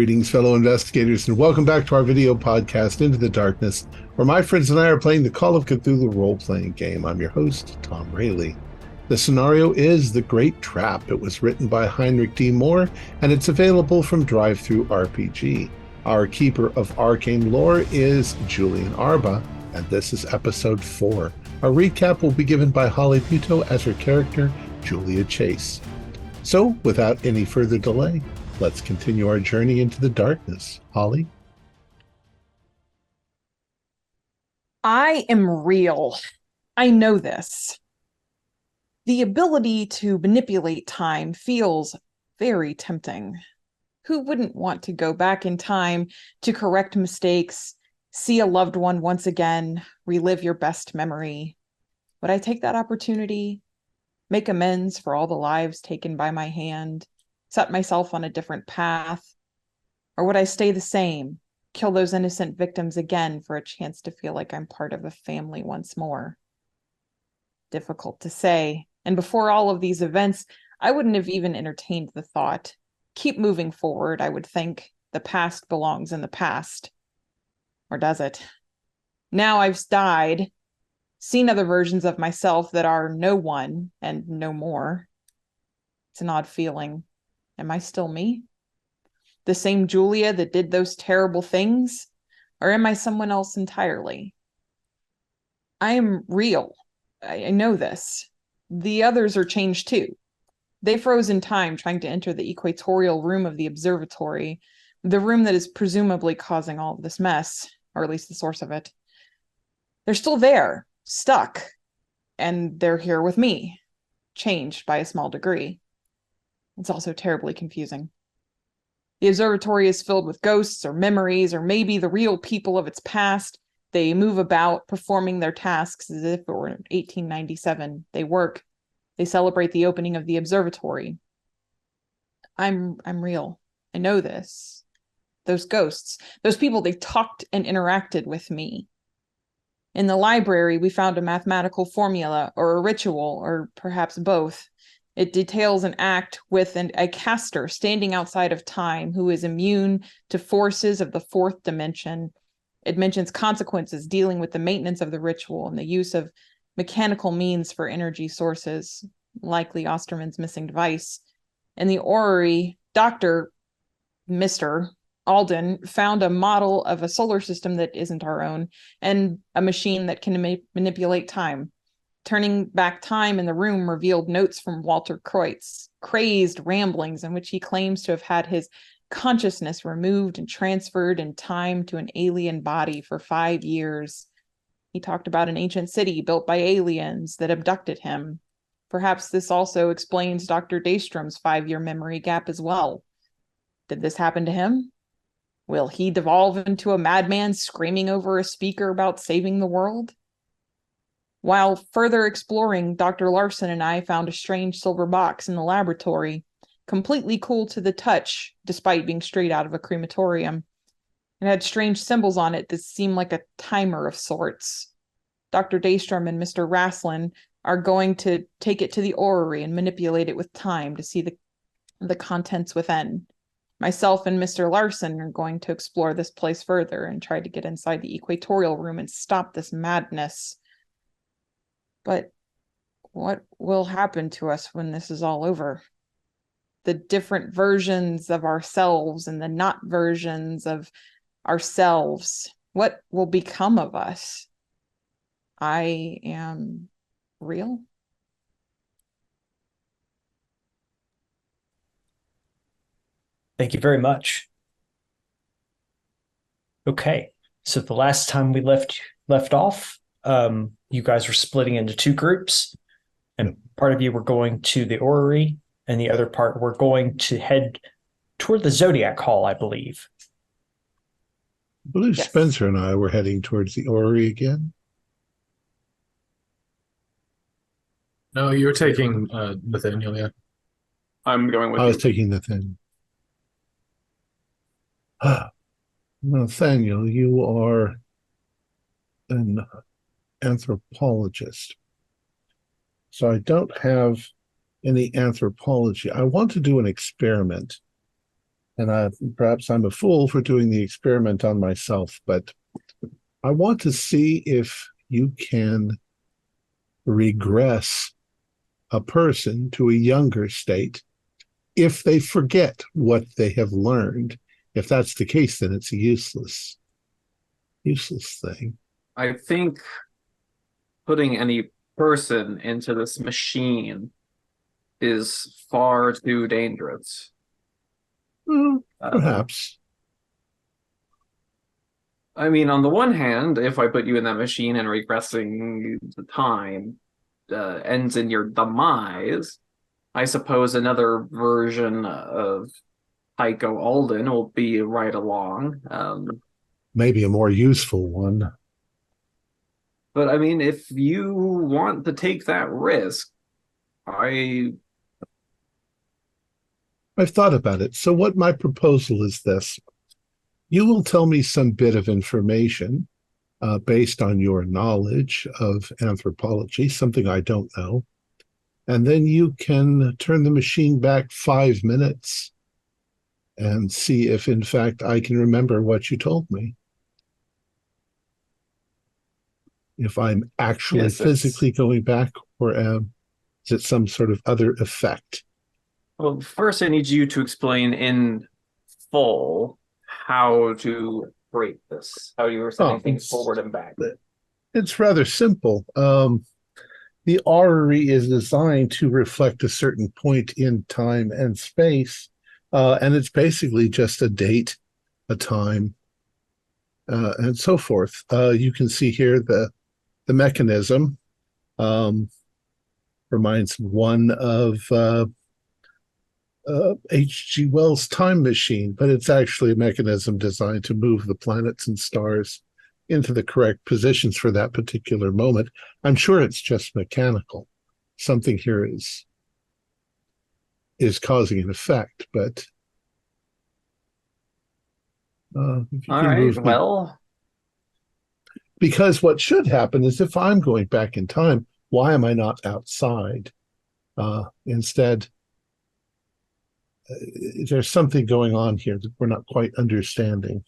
Greetings, fellow investigators, and welcome back to our video podcast, Into the Darkness, where my friends and I are playing the Call of Cthulhu role-playing game. I'm your host, Thom Raley. The scenario is The Great Trap. It was written by Heinrich D. Moore, and it's available from Drive-Thru RPG. Our keeper of arcane lore is Julian Arbaugh, and this is episode 4. Our recap will be given by Holly Puto as her character, Julia Chase. So, without any further delay, let's continue our journey into the darkness. Holly? I am real. I know this. The ability to manipulate time feels very tempting. Who wouldn't want to go back in time to correct mistakes, see a loved one once again, relive your best memory? Would I take that opportunity, make amends for all the lives taken by my hand, set myself on a different path? Or would I stay the same, kill those innocent victims again for a chance to feel like I'm part of a family once more? Difficult to say. And before all of these events, I wouldn't have even entertained the thought. Keep moving forward, I would think. The past belongs in the past. Or does it? Now I've died, seen other versions of myself that are no one and no more. It's an odd feeling. Am I still me? The same Julia that did those terrible things? Or am I someone else entirely? I am real. I know this. The others are changed too. They froze in time trying to enter the equatorial room of the observatory, the room that is presumably causing all of this mess, or at least the source of it. They're still there, stuck, and they're here with me, changed by a small degree. It's also terribly confusing. The observatory is filled with ghosts or memories or maybe the real people of its past. They move about, performing their tasks as if it were 1897. They work. They celebrate the opening of the observatory. I'm real. I know this. Those ghosts, those people, they talked and interacted with me. In the library, we found a mathematical formula or a ritual, or perhaps both. It details an act with a caster standing outside of time who is immune to forces of the fourth dimension. It mentions consequences dealing with the maintenance of the ritual and the use of mechanical means for energy sources, likely Osterman's missing device. In the orrery, Mr. Alden found a model of a solar system that isn't our own and a machine that can manipulate time. Turning back time in the room revealed notes from Walter Kreutz, crazed ramblings in which he claims to have had his consciousness removed and transferred in time to an alien body for 5 years. He talked about an ancient city built by aliens that abducted him. Perhaps this also explains Dr. Daystrom's 5-year memory gap as well. Did this happen to him? Will he devolve into a madman screaming over a speaker about saving the world? While further exploring, Dr. Larson and I found a strange silver box in the laboratory, completely cool to the touch, despite being straight out of a crematorium. It had strange symbols on it that seemed like a timer of sorts. Dr. Daystrom and Mr. Rasslin are going to take it to the orrery and manipulate it with time to see the contents within. Myself and Mr. Larson are going to explore this place further and try to get inside the equatorial room and stop this madness. But what will happen to us when this is all over? The different versions of ourselves and the not versions of ourselves. What will become of us? I am real. Thank you very much. Okay, so the last time we left off, you guys were splitting into 2 groups, and part of you were going to the orrery, and the other part were going to head toward the Zodiac Hall, I believe. I believe Yes. Spencer and I were heading towards the orrery again. No, you're taking Nathaniel, yeah. I'm going with I you. was taking the thing. Nathaniel, you are an anthropologist. So I don't have any anthropology. I want to do an experiment and perhaps I'm a fool for doing the experiment on myself, but I want to see if you can regress a person to a younger state if they forget what they have learned. If that's the case, then it's a useless thing. I think putting any person into this machine is far too dangerous. Well, perhaps. I mean, on the one hand, if I put you in that machine and regressing the time ends in your demise, I suppose another version of Tycho Alden will be right along. Maybe a more useful one. But I mean, if you want to take that risk, I've thought about it. So what my proposal is this. You will tell me some bit of information based on your knowledge of anthropology, something I don't know. And then you can turn the machine back 5 minutes and see if, in fact, I can remember what you told me. If I'm actually physically going back, or is it some sort of other effect? Well, first I need you to explain in full how to break this, how you were sending things forward and back. It's rather simple. The orrery is designed to reflect a certain point in time and space, and it's basically just a date, a time, and so forth. You can see here the mechanism reminds one of H.G. Wells' Time Machine, but it's actually a mechanism designed to move the planets and stars into the correct positions for that particular moment. I'm sure it's just mechanical. Something here is causing an effect, but all right, well, because what should happen is if I'm going back in time, why am I not outside? Instead, there's something going on here that we're not quite understanding.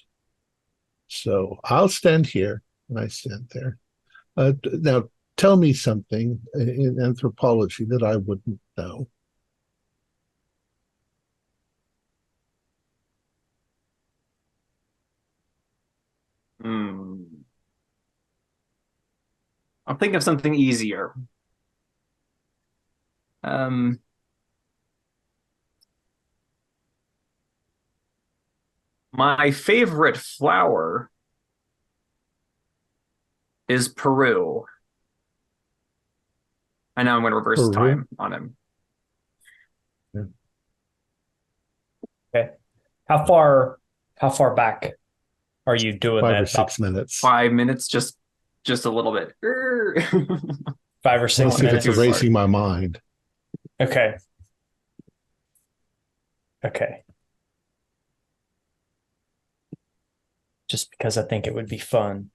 So I'll stand here, and I stand there. Now, tell me something in anthropology that I wouldn't know. I'll think of something easier. My favorite flower is Peru. I know I'm going to reverse time on him. Yeah. Okay. How far back are you doing 5 that? or 6 minutes. 5 minutes, just a little bit. 5 or 6 minutes. It's erasing my mind. Okay. Okay. Just because I think it would be fun.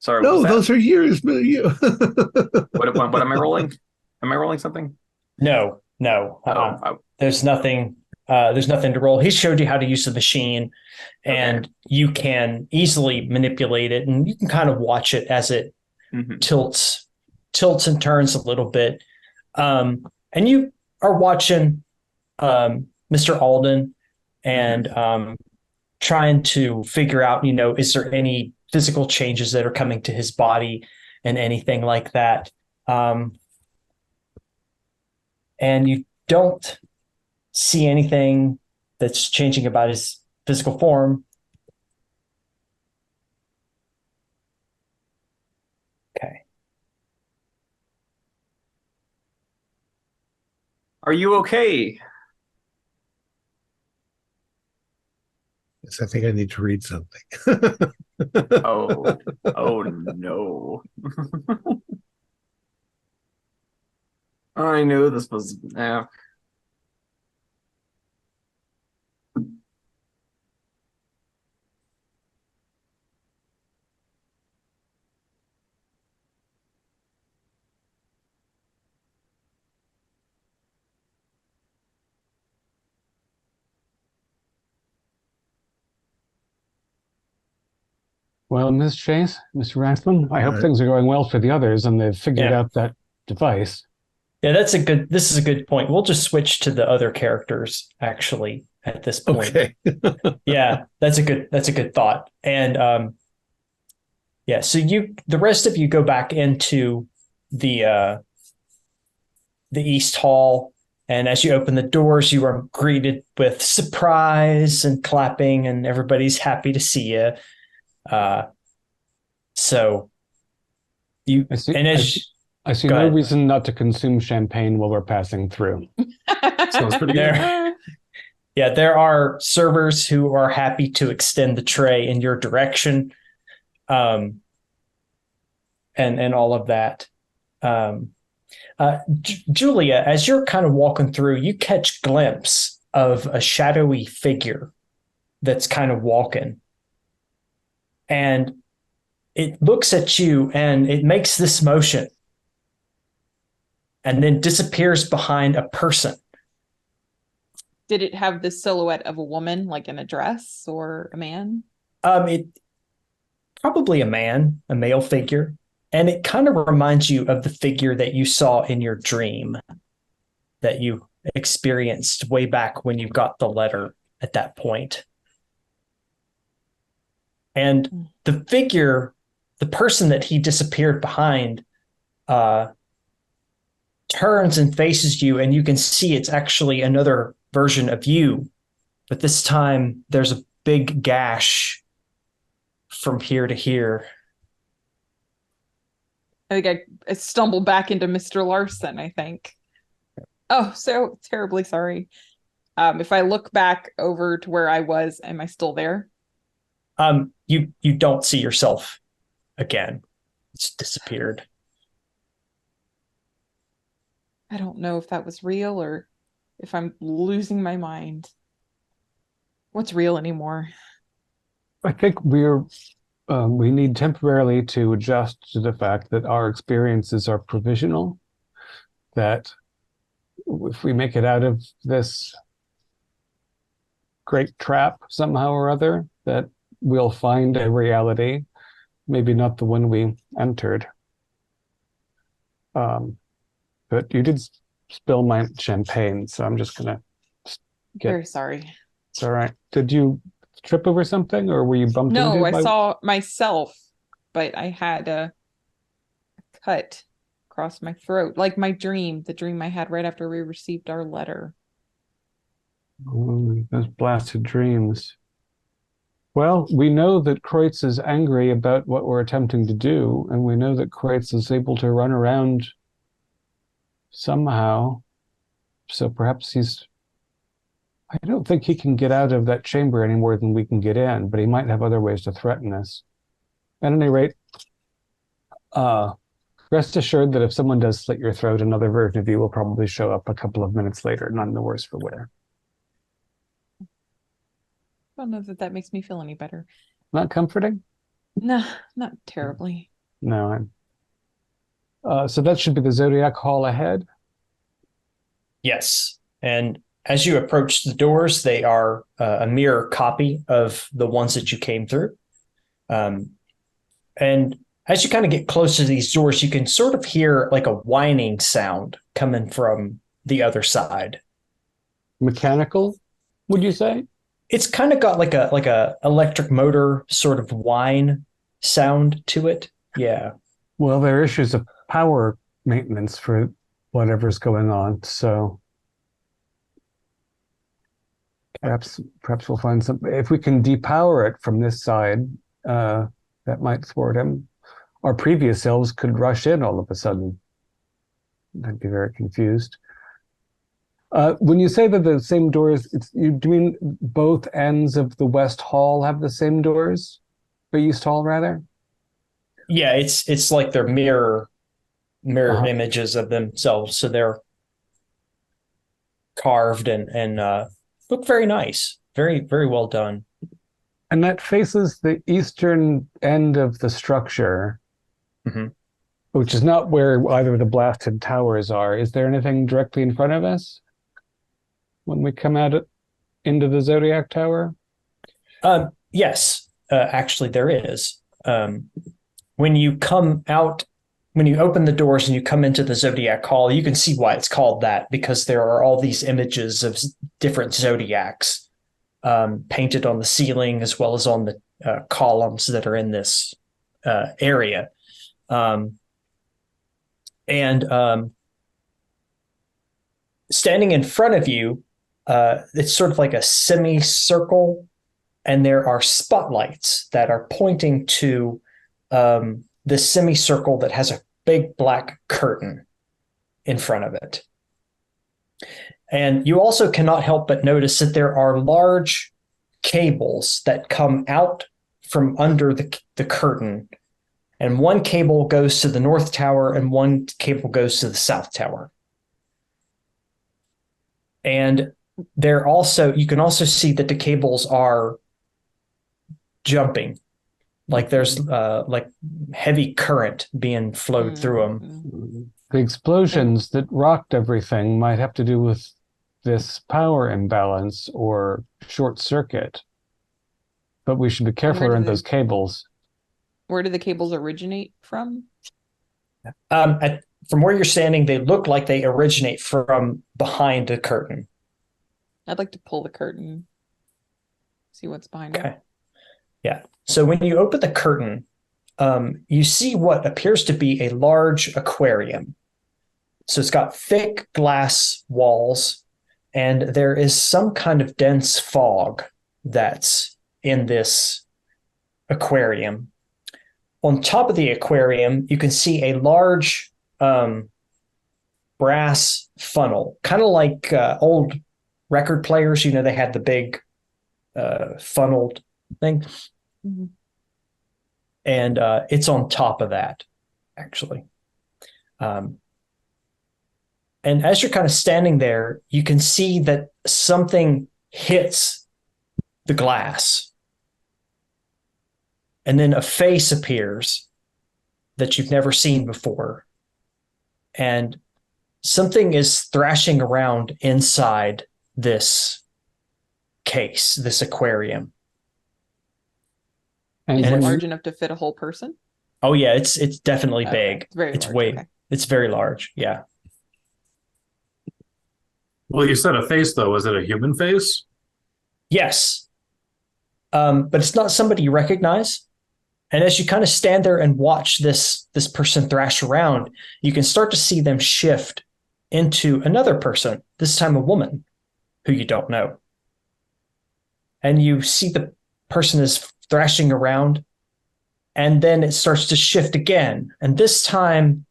Sorry. No, those are years. What am I rolling? Am I rolling something? No. There's nothing. There's nothing to roll. He showed you how to use the machine, and you can easily manipulate it, and you can kind of watch it as it tilts and turns a little bit. And you are watching Mr. Alden and trying to figure out, is there any physical changes that are coming to his body and anything like that. And you don't see anything that's changing about his physical form. Okay. Are you okay? Yes, I think I need to read something. Oh no. I knew this was Well, Miss Chase, Mr. Rathman, I hope Right. things are going well for the others and they've figured Yeah. out that device. Yeah, this is a good point. We'll just switch to the other characters actually at this point. Okay. Yeah, that's a good thought. And yeah, so the rest of you go back into the East Hall, and as you open the doors, you are greeted with surprise and clapping, and everybody's happy to see you. So you I see, and I, as I see Go no ahead. reason not to consume champagne while we're passing through. Sounds pretty good. yeah, there are servers who are happy to extend the tray in your direction, and all of that. Julia, as you're kind of walking through, you catch glimpse of a shadowy figure that's kind of walking, and it looks at you and it makes this motion and then disappears behind a person. Did it have the silhouette of a woman, like in a dress, or a man? It probably a male figure, and it kind of reminds you of the figure that you saw in your dream that you experienced way back when you got the letter at that point. And the figure, the person that he disappeared behind, turns and faces you, and you can see it's actually another version of you, but this time there's a big gash from here to here. I think I stumbled back into Mr. Larson, I think. Oh, so terribly sorry. If I look back over to where I was, am I still there? You don't see yourself again. It's disappeared. I don't know if that was real or if I'm losing my mind. What's real anymore? I think we need temporarily to adjust to the fact that our experiences are provisional, that if we make it out of this great trap somehow or other, that we'll find a reality, maybe not the one we entered. But you did spill my champagne, so I'm just gonna Very sorry. It's all right. Did you trip over something, or were you bumped into? No, I saw myself, but I had a cut across my throat, like the dream I had right after we received our letter. Oh, those blasted dreams. Well, we know that Kreutz is angry about what we're attempting to do, and we know that Kreutz is able to run around somehow. So perhaps I don't think he can get out of that chamber any more than we can get in, but he might have other ways to threaten us. At any rate, rest assured that if someone does slit your throat, another version of you will probably show up a couple of minutes later, none the worse for wear. I don't know that makes me feel any better. Not comforting? No, not terribly. No. So that should be the Zodiac Hall ahead. Yes. And as you approach the doors, they are a mirror copy of the ones that you came through. And as you kind of get close to these doors, you can sort of hear like a whining sound coming from the other side. Mechanical, would you say? It's kind of got like a electric motor sort of whine sound to it. Yeah. Well, there are issues of power maintenance for whatever's going on, so perhaps we'll find something. If we can depower it from this side, that might thwart him. Our previous selves could rush in all of a sudden. I'd be very confused. When you say that the same doors, do you mean both ends of the West Hall have the same doors? The East Hall, rather? Yeah, it's like they're mirror images of themselves. So they're carved and look very nice. Very, very well done. And that faces the eastern end of the structure, which is not where either of the blasted towers are. Is there anything directly in front of us when we come out into the Zodiac Tower? Yes, actually there is. when you come out, when you open the doors and you come into the Zodiac Hall, you can see why it's called that, because there are all these images of different zodiacs painted on the ceiling as well as on the columns that are in this area. Standing in front of you, it's sort of like a semicircle, and there are spotlights that are pointing to the semicircle that has a big black curtain in front of it. And you also cannot help but notice that there are large cables that come out from under the curtain. And one cable goes to the North Tower and one cable goes to the South Tower. And you can also see that the cables are jumping. Like there's like heavy current being flowed through them. The explosions that rocked everything might have to do with this power imbalance or short circuit. But we should be careful around those cables. Where do the cables originate from? From where you're standing, they look like they originate from behind the curtain. I'd like to pull the curtain, see what's behind it. Yeah. So when you open the curtain, you see what appears to be a large aquarium. So it's got thick glass walls, and there is some kind of dense fog that's in this aquarium. On top of the aquarium, you can see a large brass funnel, kind of like old record players. You know, they had the big funneled thing. Mm-hmm. And it's on top of that, actually. And as you're kind of standing there, you can see that something hits the glass. And then a face appears that you've never seen before. And something is thrashing around inside this case, this aquarium. And is it large enough to fit a whole person? Oh yeah, it's definitely big. It's very large. It's very large. Yeah. Well, you said a face though. Was it a human face? Yes. But it's not somebody you recognize. And as you kind of stand there and watch this person thrash around, you can start to see them shift into another person, this time a woman who you don't know. And you see the person is thrashing around, and then it starts to shift again. And this time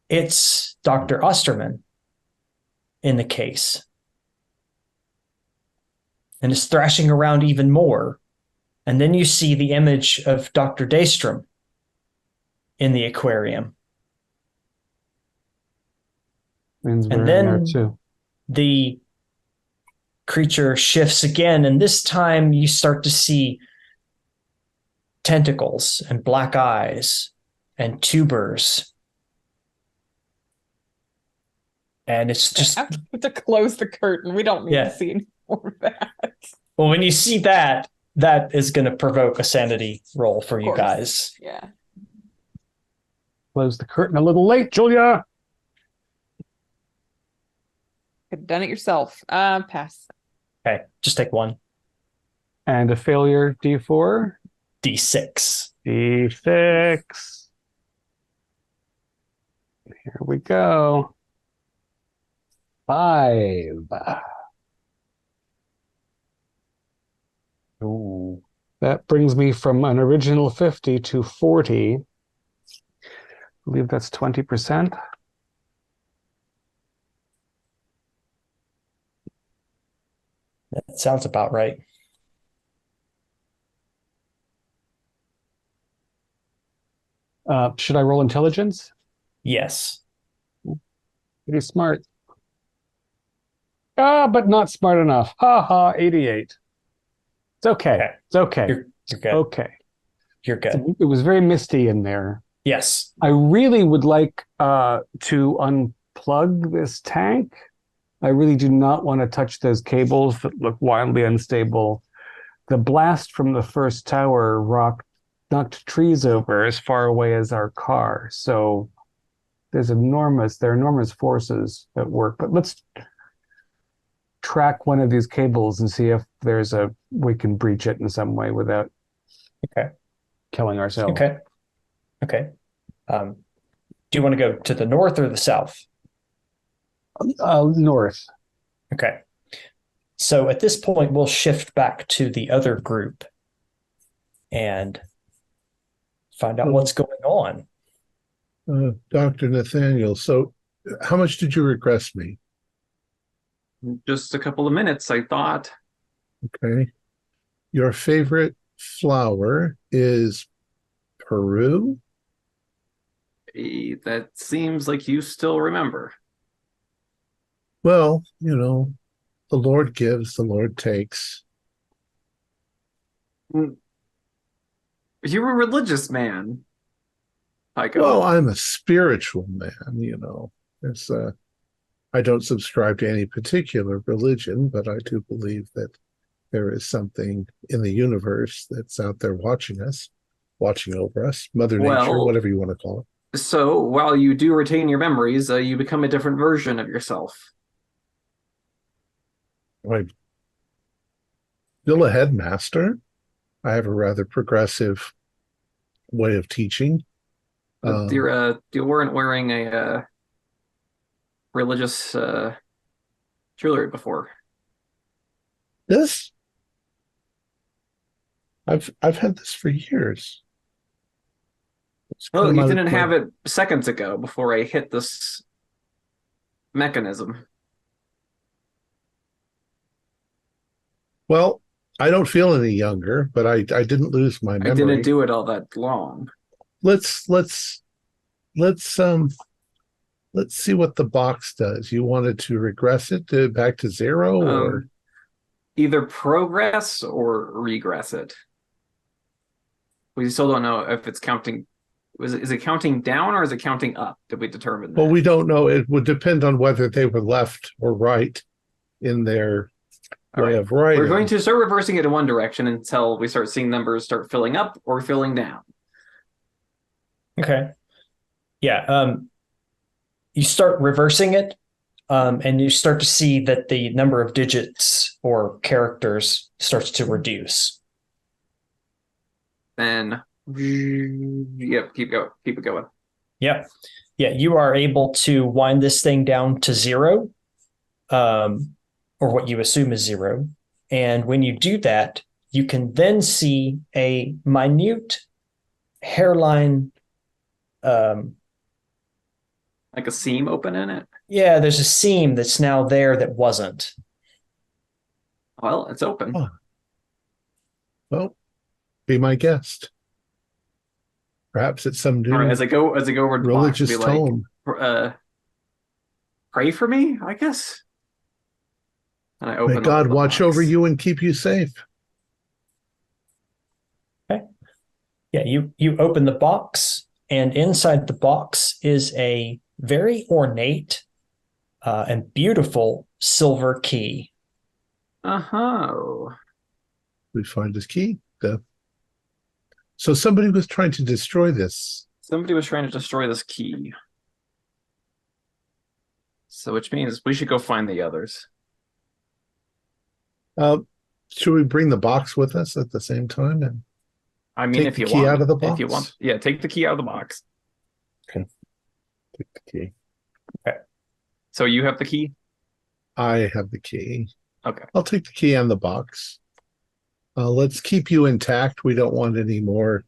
it's Dr. Osterman in the case. And it's thrashing around even more. And then you see the image of Dr. Daystrom in the aquarium. And then the creature shifts again, and this time you start to see tentacles and black eyes and tubers. And it's just... I have to close the curtain. We don't need to see any more of that. Well, when you see that is going to provoke a sanity roll for you guys. Yeah. Close the curtain a little late, Julia. Could have done it yourself. Pass. Okay, just take one. And a failure, D4. D6. D6. Here we go. 5. Ooh. That brings me from an original 50 to 40. I believe that's 20%. That sounds about right. Should I roll intelligence? Yes. Pretty smart. But not smart enough. Ha ha, 88. It's okay. It's okay. You're good. Okay. You're good. It was very misty in there. Yes. I really would like to unplug this tank. I really do not want to touch those cables that look wildly unstable. The blast from the first tower rocked knocked trees over as far away as our car. So there are enormous forces at work. But let's track one of these cables and see if we can breach it in some way without killing ourselves. Okay. Do you want to go to the north or the south? North. Okay. So at this point, we'll shift back to the other group and find out what's going on. Dr. Nathaniel, so how much did you regress me? Just a couple of minutes, I thought. Okay. Your favorite flower is Peru? That seems like you still remember. Well, the Lord gives, the Lord takes. You're a religious man. Well, I'm a spiritual man, I don't subscribe to any particular religion, but I do believe that there is something in the universe that's out there watching us, watching over us, Mother Nature, whatever you want to call it. So while you do retain your memories, you become a different version of yourself. I'm still a headmaster. I have a rather progressive way of teaching. You weren't wearing a religious jewelry before. This? I've had this for years. Well, you didn't have it seconds ago before I hit this mechanism. Well, I don't feel any younger, but I didn't lose my memory. I didn't do it all that long. Let's see what the box does. You wanted to regress it back to zero, or either progress or regress it. We still don't know if it's counting. Is it counting down or is it counting up? Did we determine that? Well, we don't know. It would depend on whether they were left or right in their way of writing. We're going to start reversing it in one direction until we start seeing numbers start filling up or filling down. Okay. Yeah. You start reversing it, and you start to see that the number of digits or characters starts to reduce. Then, yep, keep it going. Yeah. You are able to wind this thing down to zero, or what you assume is zero. And when you do that, you can then see a minute hairline. Like a seam open in it? Yeah, there's a seam that's now there that wasn't. Well, it's open. Oh. Well, be my guest. Perhaps it's some new. All right, as I go over to religious the box, tome. Like, pray for me, I guess. And I open. May God watch over you and keep you safe. Okay. Yeah, you open the box, and inside the box is a very ornate and beautiful silver key. We find his key. So somebody was trying to destroy this. Somebody was trying to destroy this key. So which means we should go find the others. Should we bring the box with us at the same time? And I mean, take the key out of the box? If you want. Yeah, take the key out of the box. Okay. Take the key. Okay. So you have the key? I have the key. Okay. I'll take the key and the box. Let's keep you intact. We don't want any more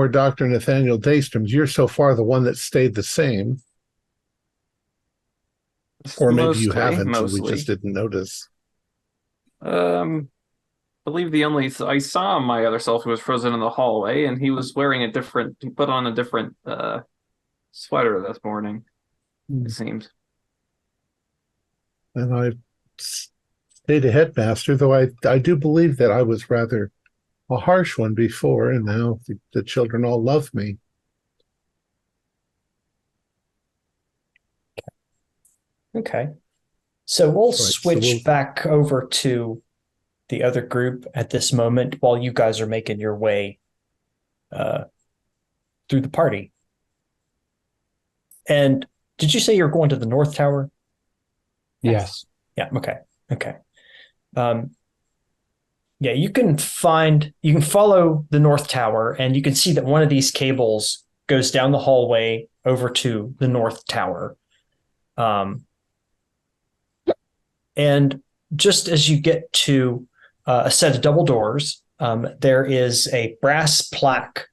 Dr. Nathaniel Daystroms. You're so far the one that stayed the same. Or maybe you haven't, and we just didn't notice. I believe I saw my other self who was frozen in the hallway, and he was wearing he put on a different sweater this morning, it seems. And I stayed a headmaster, though I do believe that I was rather a harsh one before, and now the children all love me. Okay. So we'll switch back over to the other group at this moment while you guys are making your way through the party. And did you say you're going to the North Tower? Yes. Yeah. Okay. Yeah, you can follow the North Tower, and you can see that one of these cables goes down the hallway over to the North Tower. And just as you get to a set of double doors, there is a brass plaque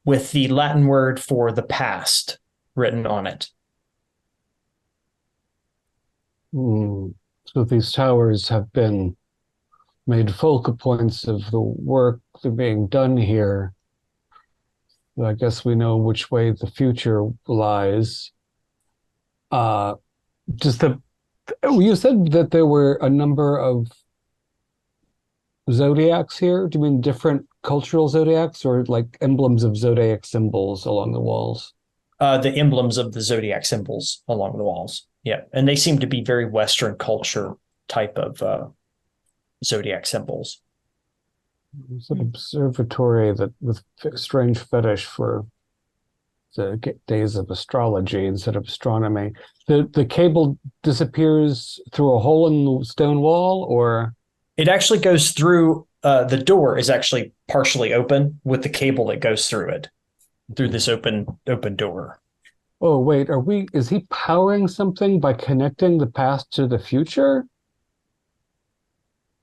with the Latin word for the past written on it. So these towers have been made focal points of the work that are being done here. I guess we know which way the future lies. You said that there were a number of zodiacs here. Do you mean different cultural zodiacs or like emblems of zodiac symbols along the walls? The emblems of the zodiac symbols along the walls. Yeah, and they seem to be very Western culture type of zodiac symbols. It's an observatory that with strange fetish for the days of astrology instead of astronomy. The cable disappears through a hole in the stone wall, or it actually goes through. The door is actually partially open with the cable that goes through it, through this open door. Oh wait, is he powering something by connecting the past to the future?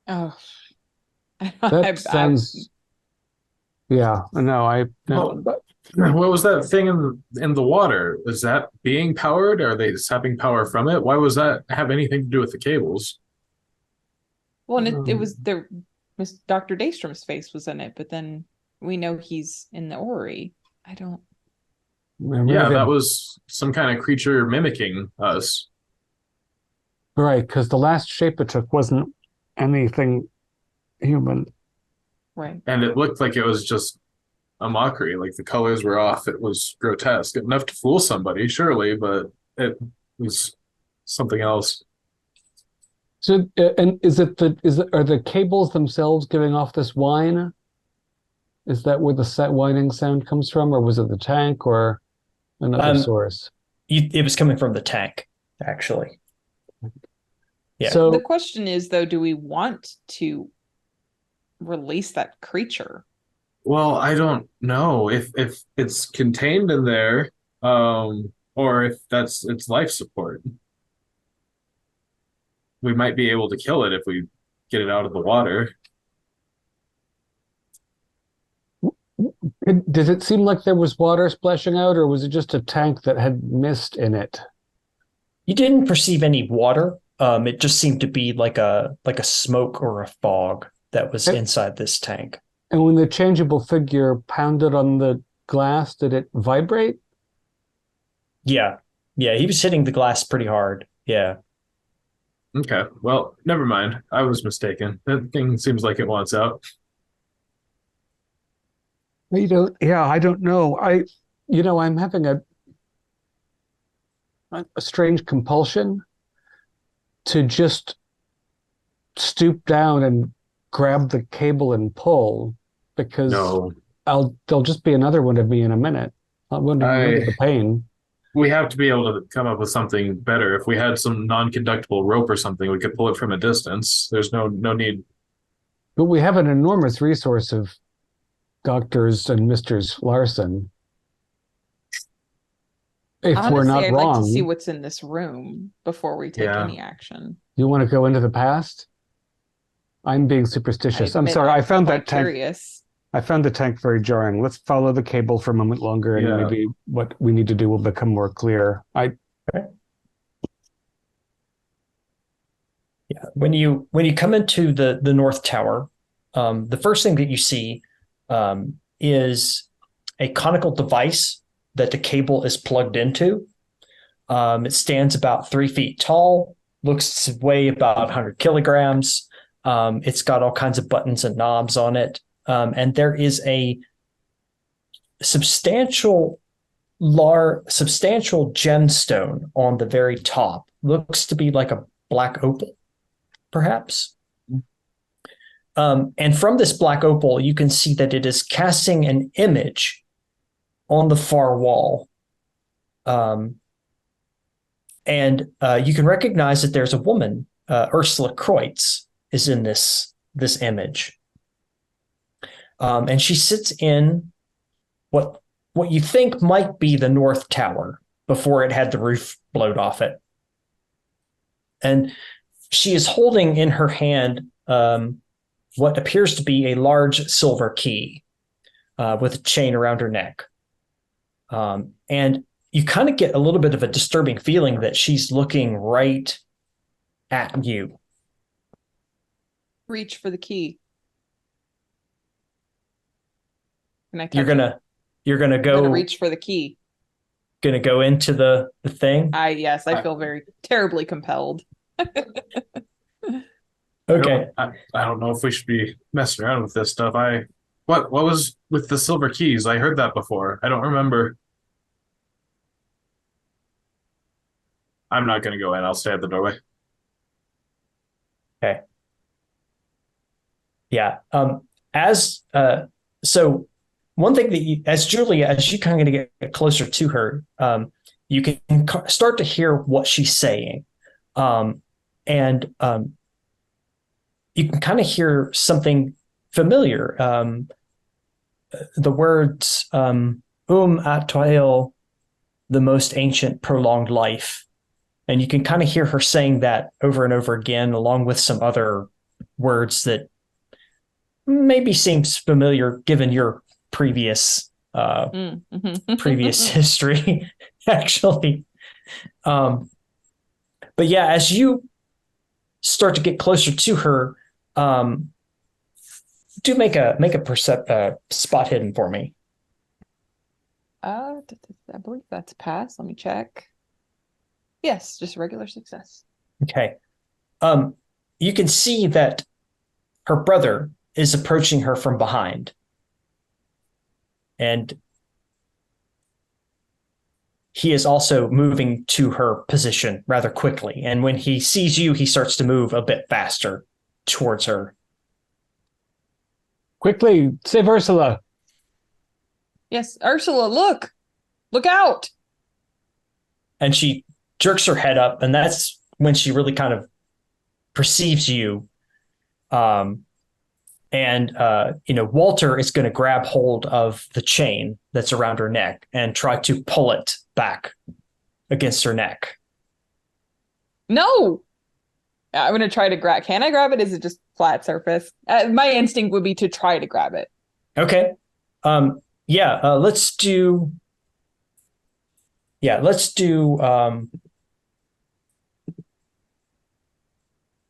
Oh, That sounds. Yeah, no, I know. What was that thing in the water? Is that being powered? Are they sapping power from it? Why was that have anything to do with the cables? Well, and it was there. Dr. Daystrom's face was in it, but then we know he's in the orrery. I don't. Yeah, that was some kind of creature mimicking us. Right, because the last shape it took wasn't anything human. Right. And it looked like it was just a mockery. Like the colors were off. It was grotesque. Enough to fool somebody, surely, but it was something else. So, and are the cables themselves giving off this whine? Is that where the whining sound comes from, or was it the tank, or another source? It was coming from the tank, actually. Yeah. So the question is, though, do we want to release that creature? Well, I don't know if it's contained in there, or if that's its life support. We might be able to kill it if we get it out of the water. Did it seem like there was water splashing out, or was it just a tank that had mist in it? You didn't perceive any water. It just seemed to be like a smoke or a fog that was inside this tank. And when the changeable figure pounded on the glass, did it vibrate? Yeah, he was hitting the glass pretty hard. Yeah. Okay, well, never mind. I was mistaken. That thing seems like it wants out. I don't know. I'm having a strange compulsion to just stoop down and grab the cable and pull, because there'll just be another one of me in a minute. I wouldn't remember the pain. We have to be able to come up with something better. If we had some non-conductible rope or something, we could pull it from a distance. There's no need. But we have an enormous resource of Doctors and Misters Larson. If Honestly, we're not I'd wrong, like to see what's in this room before we take any action. You want to go into the past? I'm being superstitious. I'm sorry. I found that tank. Curious. I found the tank very jarring. Let's follow the cable for a moment longer, and maybe what we need to do will become more clear. When you come into the North Tower, the first thing that you see is a conical device that the cable is plugged into. It stands about 3 feet tall, looks to weigh about 100 kilograms. It's got all kinds of buttons and knobs on it. And there is a substantial gemstone on the very top. Looks to be like a black opal, perhaps. And from this black opal, you can see that it is casting an image on the far wall. And you can recognize that there's a woman, Ursula Kreutz, is in this image. And she sits in what you think might be the North Tower before it had the roof blowed off it. And she is holding in her hand what appears to be a large silver key with a chain around her neck. And you kind of get a little bit of a disturbing feeling that she's looking right at you. Reach for the key. Can I touch You're gonna it? go I'm gonna reach for the key. Gonna go into the thing. I feel very terribly compelled. Okay. I don't know if we should be messing around with this stuff. What was with the silver keys? I heard that before. I don't remember. I'm not going to go in. I'll stay at the doorway. Okay. Yeah. So one thing that as Julia, as you kind of get closer to her, you can start to hear what she's saying. And you can kind of hear something familiar. The words, Atoil, the most ancient prolonged life. And you can kind of hear her saying that over and over again, along with some other words that maybe seems familiar given your previous previous history, actually. But yeah, as you start to get closer to her, do make a spot hidden for me. I believe that's pass. Let me check. Yes, just regular success. Okay. You can see that her brother is approaching her from behind. And he is also moving to her position rather quickly. And when he sees you, he starts to move a bit faster towards her. Quickly, save Ursula. Yes, Ursula, look! Look out! And she jerks her head up, and that's when she really kind of perceives you. Walter is going to grab hold of the chain that's around her neck and try to pull it back against her neck. No! I'm going to try to grab. Can I grab it? Is it just flat surface? My instinct would be to try to grab it. Okay. Let's do. Yeah, let's do.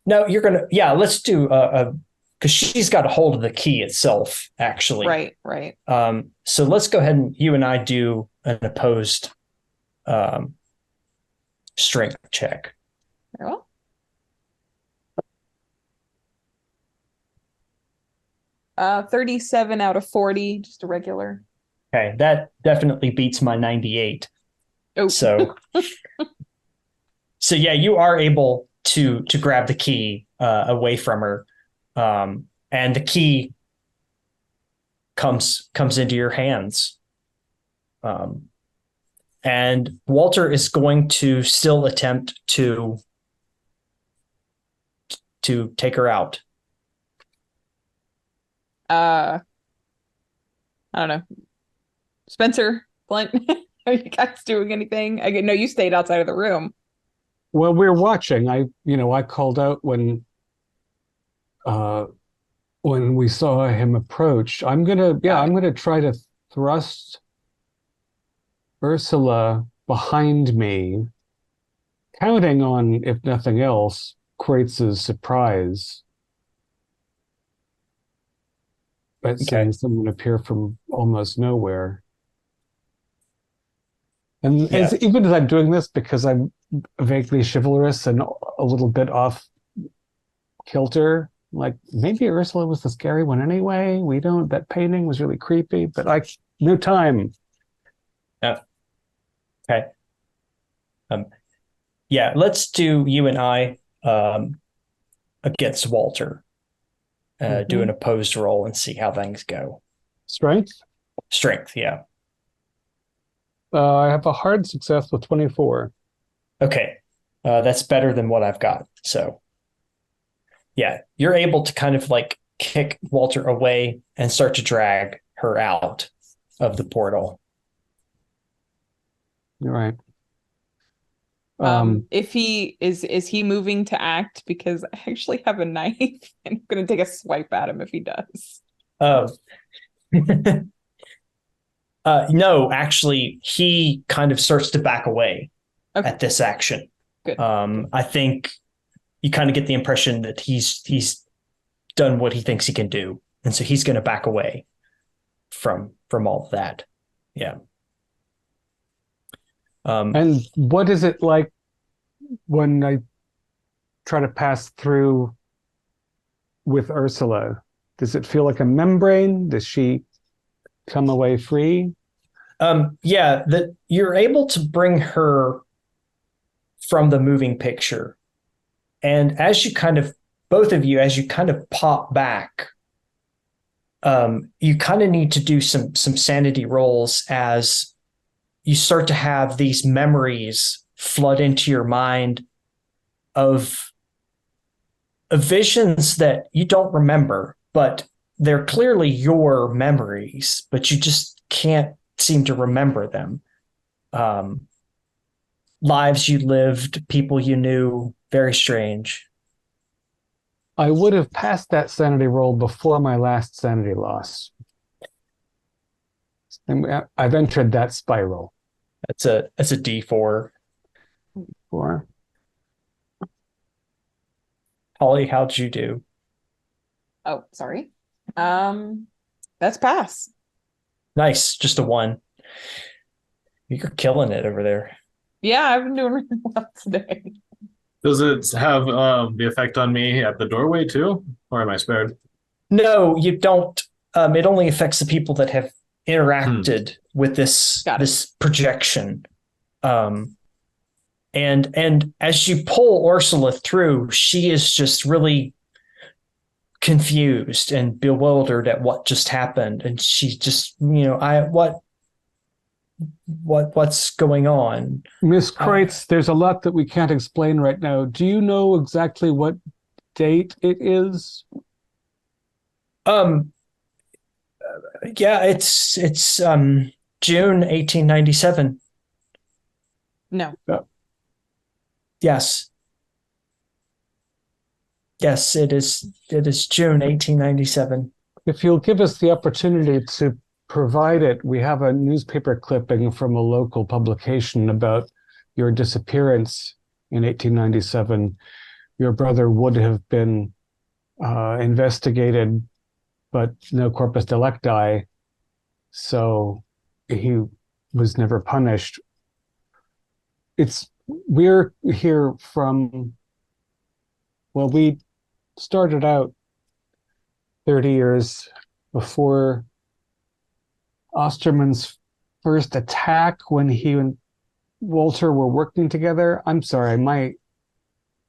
No, you're gonna. Yeah, let's do. Because she's got a hold of the key itself, actually. Right. So let's go ahead and you and I do an opposed strength check. Very well. Uh, 37 out of 40, just a regular. Okay, that definitely beats my 98. Oh. So yeah, you are able to grab the key away from her, and the key comes into your hands. And Walter is going to still attempt to take her out. I don't know. Spencer, Blunt, are you guys doing anything? I know you stayed outside of the room. Well, we're watching. I called out when we saw him approach. I'm gonna try to thrust Ursula behind me, counting on, if nothing else, Kreutz's surprise at seeing someone appear from almost nowhere. And even as I'm doing this, because I'm vaguely chivalrous and a little bit off kilter, like maybe Ursula was the scary one anyway. That painting was really creepy, but no time. Yeah. Okay. Let's do you and I against Walter. do an opposed roll and see how things go. Strength? Strength, yeah. I have a hard success with 24. Okay. That's better than what I've got. So, yeah, you're able to kind of like kick Walter away and start to drag her out of the portal. You're right. If he is he moving to act? Because I actually have a knife and I'm gonna take a swipe at him if he does. No, actually, he kind of starts to back away Okay. at this action. Good. I think you kind of get the impression that he's done what he thinks he can do, and so he's going to back away from all of that. Yeah. And what is it like when I try to pass through with Ursula? Does it feel like a membrane? Does she come away free? Yeah, that you're able to bring her from the moving picture. And as you kind of, both of you, as you kind of pop back, you kind of need to do some sanity rolls as you start to have these memories flood into your mind of visions that you don't remember, but they're clearly your memories, but you just can't seem to remember them. Lives you lived, people you knew, very strange. I would have passed that sanity roll before my last sanity loss. And I've entered that spiral. That's a D4. Four. Holly, how'd you do? Oh, sorry. That's pass. Nice, just a 1. You're killing it over there. Yeah, I've been doing really well today. Does it have the effect on me at the doorway too, or am I spared? No, you don't. It only affects the people that have interacted with this projection. And as you pull Ursula through, she is just really confused and bewildered at what just happened, and she just, what's going on? Miss Kreitz, there's a lot that we can't explain right now. Do you know exactly what date it is? Yeah, it's June 1897. No. Yes, it is June 1897. If you'll give us the opportunity to provide it, we have a newspaper clipping from a local publication about your disappearance in 1897. Your brother would have been investigated, but no corpus delicti, so he was never punished. We're here from, well, we started out 30 years before Osterman's first attack, when he and Walter were working together. I'm sorry,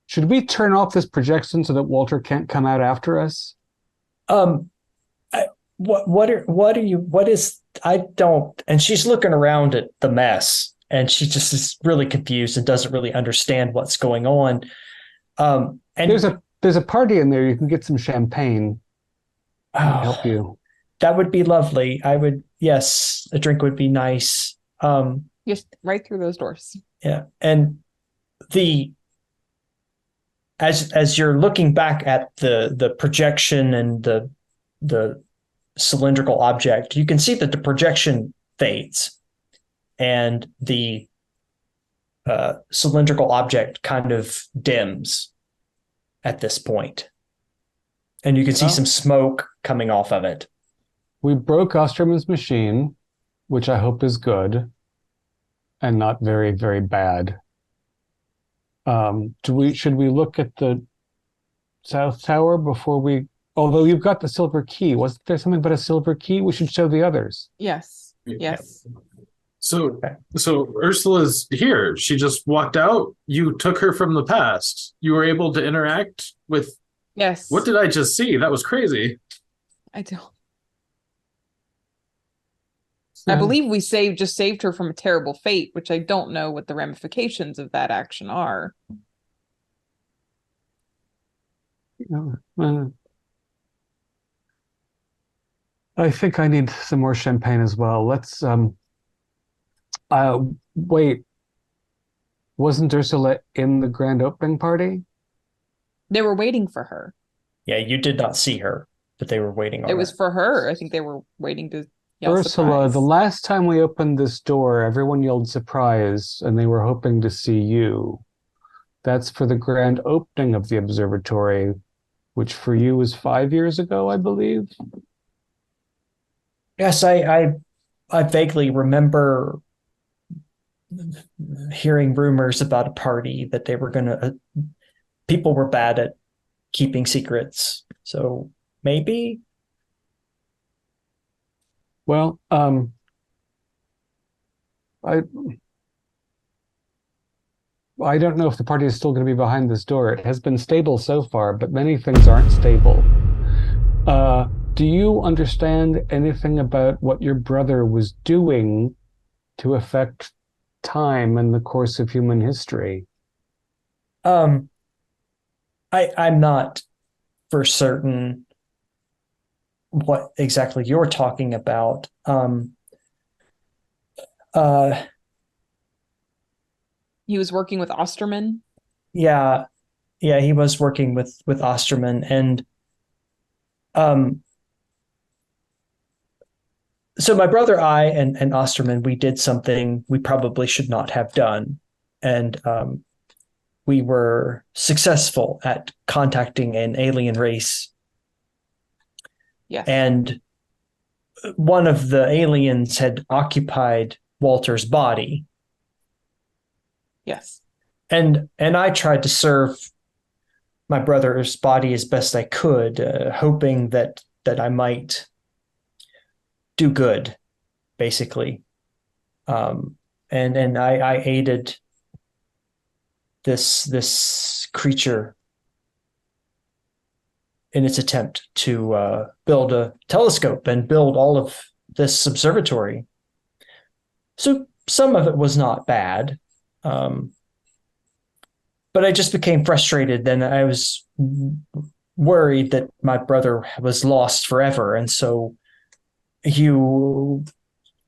should we turn off this projection so that Walter can't come out after us? I don't, and she's looking around at the mess, and she just is really confused and doesn't really understand what's going on. And there's a party in there. You can get some champagne. Help you. That would be lovely. Yes, a drink would be nice. Just right through those doors. Yeah. And as you're looking back at the projection and the cylindrical object, you can see that the projection fades and the cylindrical object kind of dims at this point. And you can see some smoke coming off of it. We broke Osterman's machine, which I hope is good and not very, very bad. Should we look at the South Tower before we, although you've got the silver key, wasn't there something about a silver key? We should show the others. Yes. So Ursula's here. She just walked out. You took her from the past. You were able to interact with Yes. What did I just see? That was crazy. I don't. I believe we just saved her from a terrible fate, which I don't know what the ramifications of that action are. I think I need some more champagne as well. Let's wait. Wasn't Ursula in the grand opening party? They were waiting for her. Yeah, you did not see her, but they were waiting on It her. was for her. I think they were waiting to yell Ursula, surprise. the last time we opened this door, everyone yelled surprise, and they were hoping to see you. That's for the grand opening of the observatory, which for you was 5 years ago, I believe. Yes, I vaguely remember hearing rumors about a party that they were gonna. People were bad at keeping secrets, so maybe. Well, I don't know if the party is still going to be behind this door. It has been stable so far, but many things aren't stable. Do you understand anything about what your brother was doing to affect time and the course of human history? I'm not for certain what exactly you're talking about. He was working with Osterman. Yeah, he was working with Osterman, and so my brother, I, and Osterman, we did something we probably should not have done, and we were successful at contacting an alien race. Yes. And one of the aliens had occupied Walter's body. Yes. And I tried to serve my brother's body as best I could, hoping that I might do good, basically. And I aided this creature in its attempt to build a telescope and build all of this observatory. So some of it was not bad. But I just became frustrated, and I was worried that my brother was lost forever. And so you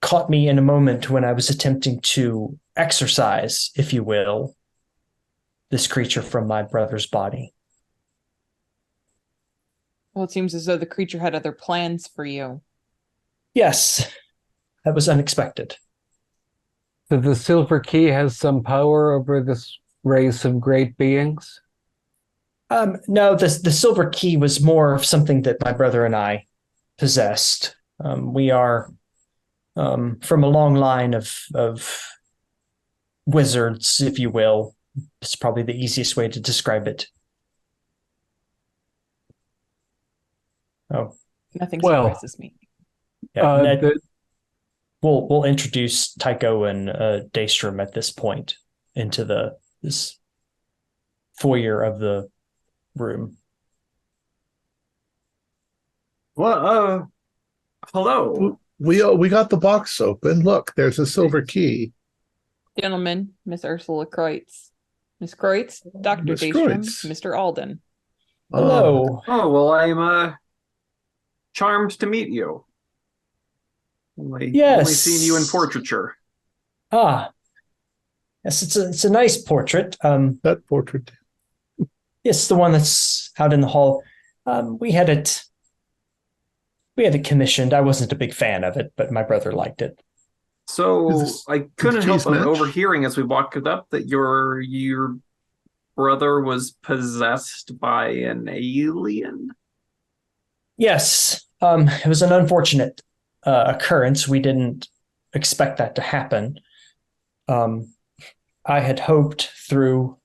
caught me in a moment when I was attempting to exorcise, if you will, this creature from my brother's body. Well, it seems as though the creature had other plans for you. Yes, that was unexpected. So the Silver Key has some power over this race of great beings? No, the Silver Key was more of something that my brother and I possessed. We are from a long line of wizards, if you will. It's probably the easiest way to describe it. Oh, Nothing Well, surprises me. yeah. the- We'll introduce Tycho and Daystrom at this point into this foyer of the room. Well, hello. We got the box open. Look, there's a silver key. Gentlemen, Miss Ursula Kreutz. Miss Kreutz, Dr. Miss Daystrom, Kreutz. Mr. Alden. Hello. Oh, well, I'm charmed to meet you. Only Yes. seen you in portraiture. Ah, yes, it's a nice portrait. That portrait. It's the one that's out in the hall. We had it commissioned. I wasn't a big fan of it, but my brother liked it. So I couldn't help cheese but match? overhearing as we walked up that your brother was possessed by an alien. Yes, it was an unfortunate occurrence. We didn't expect that to happen. I had hoped through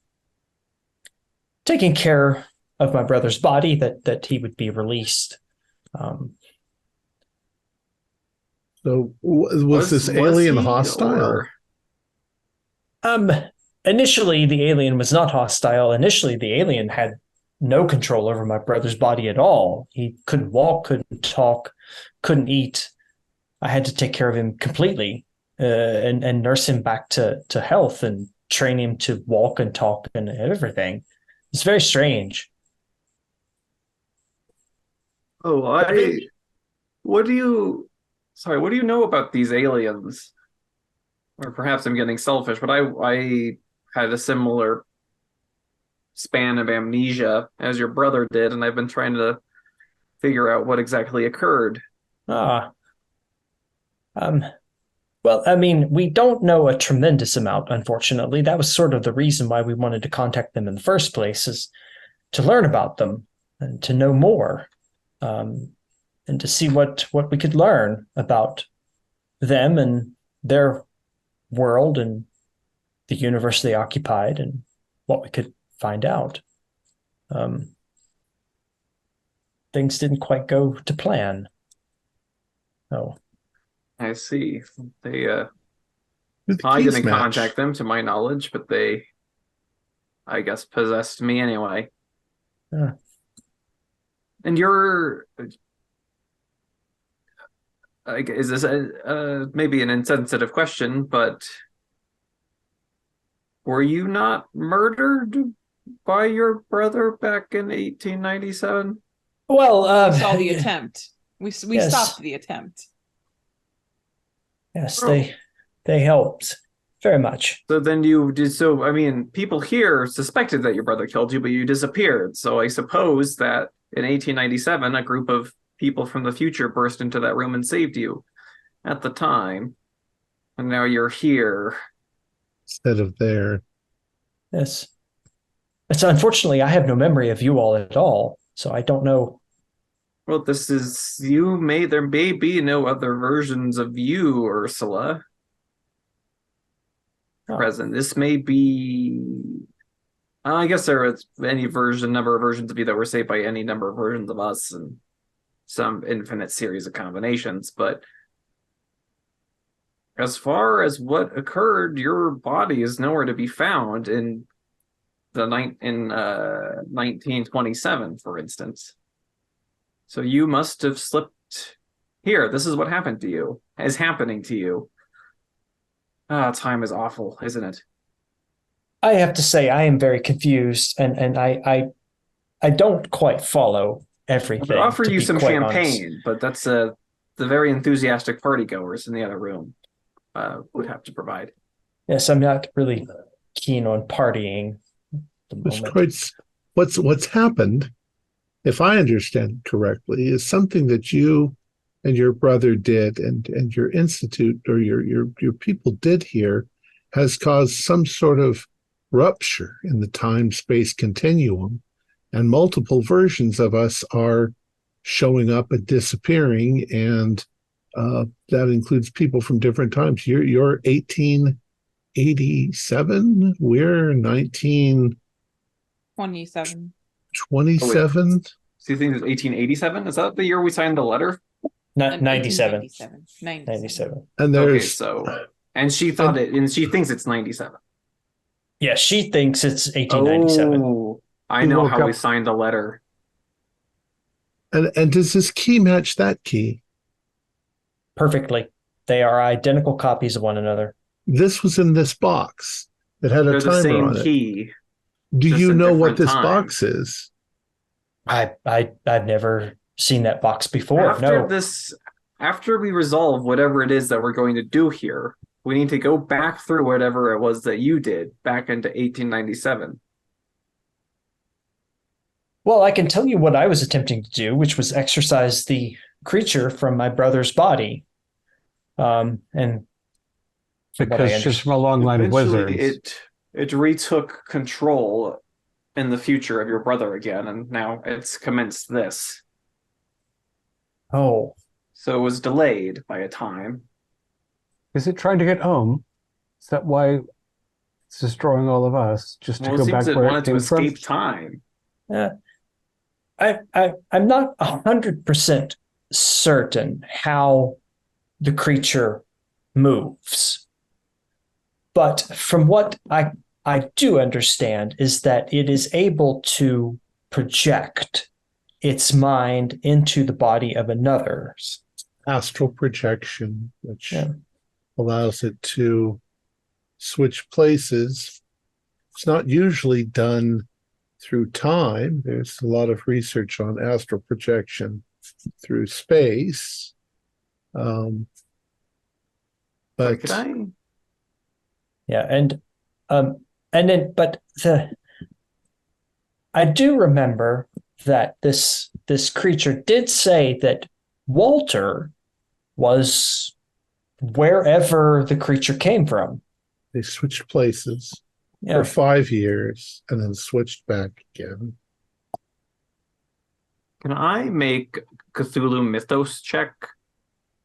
taking care of my brother's body that he would be released. So was this alien he, hostile? or- Initially, the alien was not hostile. Initially, the alien had no control over my brother's body at all. He couldn't walk, couldn't talk, couldn't eat. I had to take care of him completely and nurse him back to health and train him to walk and talk and everything. It's very strange. Oh, what do you know about these aliens? Or perhaps I'm getting selfish, but I had a similar span of amnesia as your brother did, and I've been trying to figure out what exactly occurred. Well, I mean, we don't know a tremendous amount, unfortunately. That was sort of the reason why we wanted to contact them in the first place, is to learn about them and to know more, and to see what we could learn about them and their world and the universe they occupied and what we could find out. Things didn't quite go to plan. Oh. I see. They The I keys didn't match. contact them to my knowledge, but they, I guess, possessed me anyway. Yeah. And is this maybe an insensitive question, but were you not murdered by your brother back in 1897? Well, We saw the attempt. We Yes. stopped the attempt. Yes, Oh. they helped very much. So then you did. So I mean, people here suspected that your brother killed you, but you disappeared. So I suppose that in 1897, a group of people from the future burst into that room and saved you at the time, and now you're here. Instead of there. Yes. It's unfortunately I have no memory of you all at all, so I don't know. Well, there may be no other versions of you, Ursula, Oh. present. This may be, I guess there is number of versions of you that were saved by any number of versions of us and some infinite series of combinations. But as far as what occurred, your body is nowhere to be found in 1927, for instance. So you must have slipped here. This is what happened to you, is happening to you. Time is awful, isn't it? I have to say I am very confused and I don't quite follow everything. I would offer to you be some quite champagne, honest. but that's the very enthusiastic party goers in the other room would have to provide. Yes, I'm not really keen on partying at the It's moment. quite, what's happened, if I understand correctly, is something that you and your brother did and your institute or your people did here has caused some sort of rupture in the time-space continuum, and multiple versions of us are showing up and disappearing, and that includes people from different times. You're 1887, we're 1927. 27. So you think it's 1887? Is that the year we signed the letter? 97. 97. 97. And Okay, there's so and she thinks it's 97. Yeah, she thinks it's 1897. Oh, I He know woke how we up- signed the letter. and does this key match that key? Perfectly. They are identical copies of one another. This was in this box. It had a They're the timer same on it. key. Do just you in know what different this time. box is? I've never seen that box before. After we resolve whatever it is that we're going to do here, we need to go back through whatever it was that you did back into 1897. Well, I can tell you what I was attempting to do, which was exorcise the creature from my brother's body. And from what I Because she's from a long line of Eventually, wizards. it retook control in the future of your brother again, and now it's commenced this. Oh, So it was delayed by a time. Is it trying to get home? Is that why it's destroying all of us? Just to Well, it go seems back it where it wanted to came from? escape time. I'm not 100% certain how the creature moves. But from what I do understand is that it is able to project its mind into the body of another. Astral projection, which Yeah. allows it to switch places. It's not usually done through time. There's a lot of research on astral projection through space. Could But I? Yeah, and then but I do remember that this creature did say that Walter was wherever the creature came from. they switched places Yeah. for 5 years and then switched back again. Can I make Cthulhu Mythos check?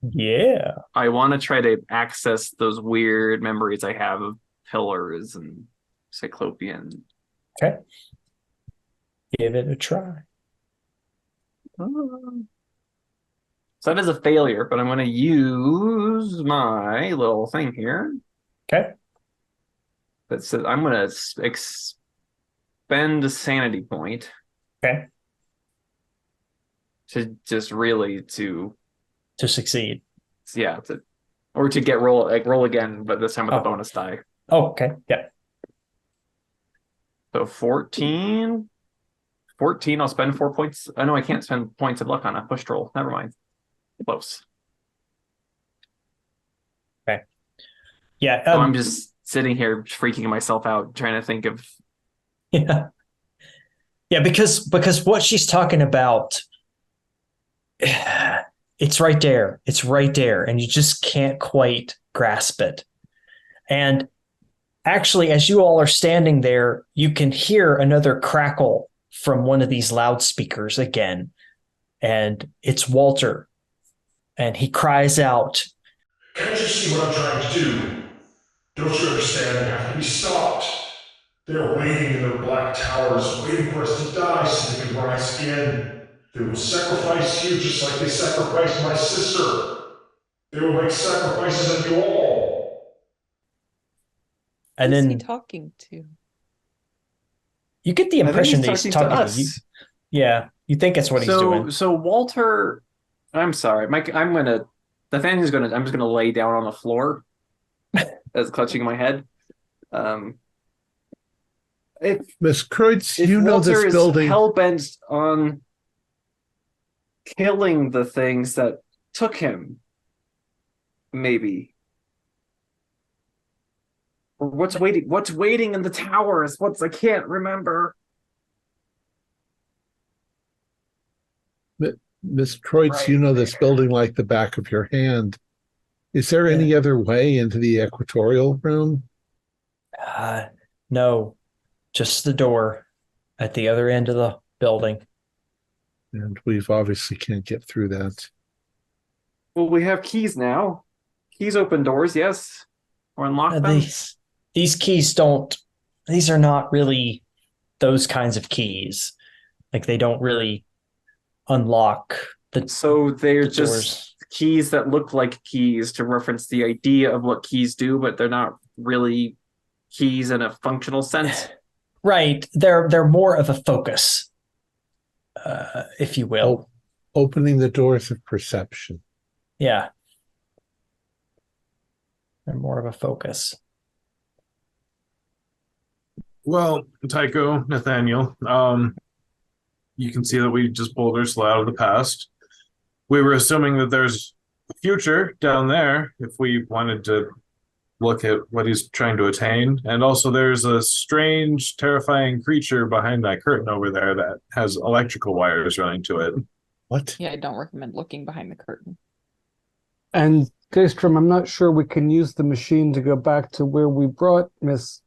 Yeah. I want to try to access those weird memories I have of pillars and Cyclopean. Okay. Give it a try. So that is a failure, but I'm going to use my little thing here Okay. that says I'm going to expend a sanity point Okay. to just really to To succeed. or to get roll again, but this time with a Oh. bonus die. Oh, okay. Yeah. So 14. 14, I'll spend 4 points. I know I can't spend points of luck on a push roll. Never mind. Close. Yeah. So I'm just sitting here freaking myself out, trying to think of. Yeah. Yeah, because what she's talking about, it's right there. It's right there. And you just can't quite grasp it. And actually, as you all are standing there, you can hear another crackle from one of these loudspeakers again. And it's Walter. And he cries out, Can't you see what I'm trying to do? Don't you understand they have to be stopped? They're waiting in their black towers, waiting for us to die so they can rise again. They will sacrifice you just like they sacrificed my sister. They will make sacrifices of you all. and Who's he then talking to? you get the impression that he's talking to us. you. Yeah, you think that's what he's doing. So Walter, I'm sorry, Mike. I'm just gonna lay down on the floor, as clutching my head. If Miss Kreutz, if you know Walter this is building. hell-bent on killing the things that took him, maybe. Or what's waiting in the towers? I can't remember. Miss Kreutz, Right. you know this building like the back of your hand. Is there any other way into the equatorial room? No, just the door at the other end of the building. And we've obviously can't get through that. Well, we have keys now. Keys open doors, yes. Or unlock them. These keys don't. These are not really those kinds of keys. Like they don't really unlock the. So they're the just doors. keys that look like keys to reference the idea of what keys do, but they're not really keys in a functional sense. Right. They're more of a focus, if you will. Opening the doors of perception. Yeah. They're more of a focus. Well, Tycho, Nathaniel, you can see that we just pulled ourselves out of the past. We were assuming that there's a future down there if we wanted to look at what he's trying to attain. And also there's a strange, terrifying creature behind that curtain over there that has electrical wires running to it. What? Yeah, I don't recommend looking behind the curtain. And Daystrom, I'm not sure we can use the machine to go back to where we brought Miss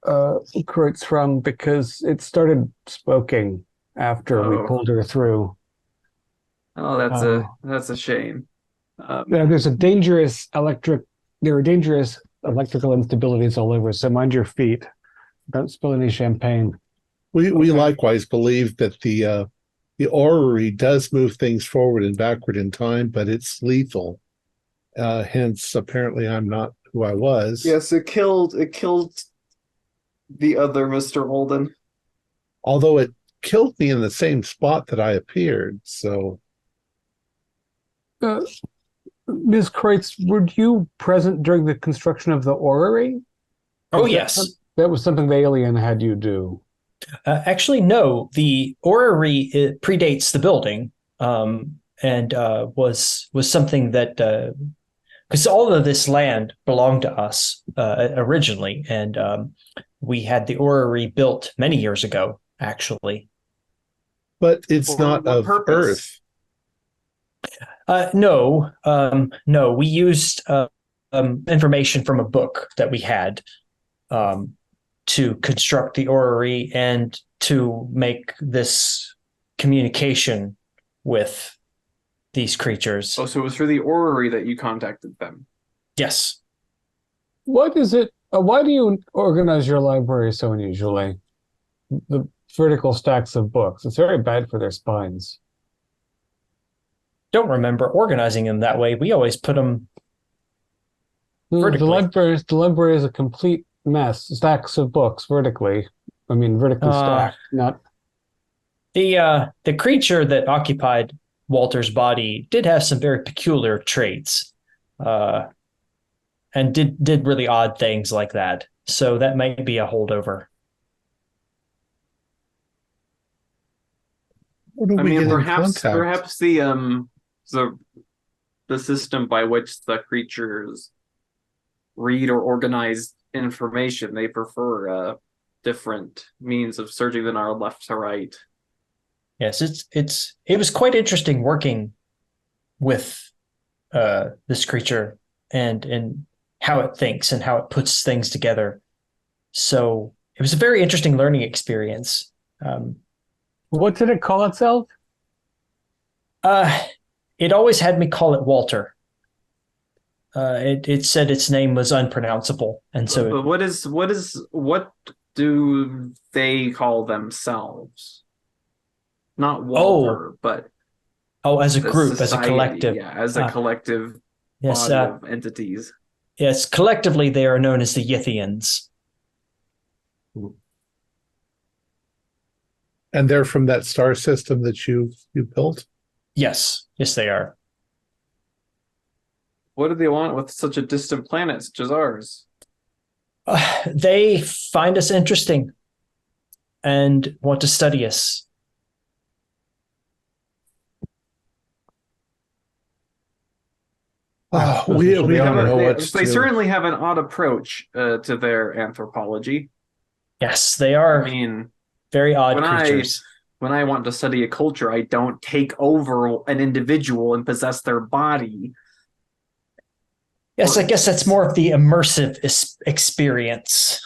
Kreutz from because it started smoking after we pulled her through. Oh, that's a shame. Yeah, there are dangerous electrical instabilities all over, so mind your feet. Don't spill any champagne. We likewise believe that the orrery does move things forward and backward in time, but it's lethal. Hence, apparently, I'm not who I was. Yes, it killed the other Mr. Holden. Although it killed me in the same spot that I appeared. So, Ms. Kreutz, were you present during the construction of the orrery? Oh, yes. That was something the alien had you do. Actually, no. The orrery predates the building, and was something that because all of this land belonged to us originally, and we had the orrery built many years ago, actually. but it's For not what of purpose? Earth. No, no. We used information from a book that we had to construct the orrery and to make this communication with these creatures. Oh, so it was for the orrery that you contacted them. Yes. What is it? Why do you organize your library so unusually? The vertical stacks of books. It's very bad for their spines. Don't remember organizing them that way. We always put them The vertically. library is a complete mess. Stacks of books vertically. I mean, vertically stacked, not. The creature that occupied Walter's body did have some very peculiar traits, and did really odd things like that. So that might be a holdover. How do I we mean, get in perhaps contact? the system by which the creatures read or organize information, they prefer different means of searching than our left to right. Yes, it was quite interesting working with this creature and how it thinks and how it puts things together. So it was a very interesting learning experience. What did it call itself? It always had me call it Walter. It said its name was unpronounceable, and so But what do they call themselves? Not Walter, but as a the group, as a society, collective. yeah, as a collective Yes, body of entities. yes. Collectively, they are known as the Yithians. And they're from that star system that you built? Yes, yes, they are. What do they want with such a distant planet such as ours? They find us interesting and want to study us. Oh, we don't know what to They do. certainly have an odd approach to their anthropology. Yes, they are I mean, very odd when creatures. when I want to study a culture, I don't take over an individual and possess their body. Yes, I guess that's more of the immersive experience.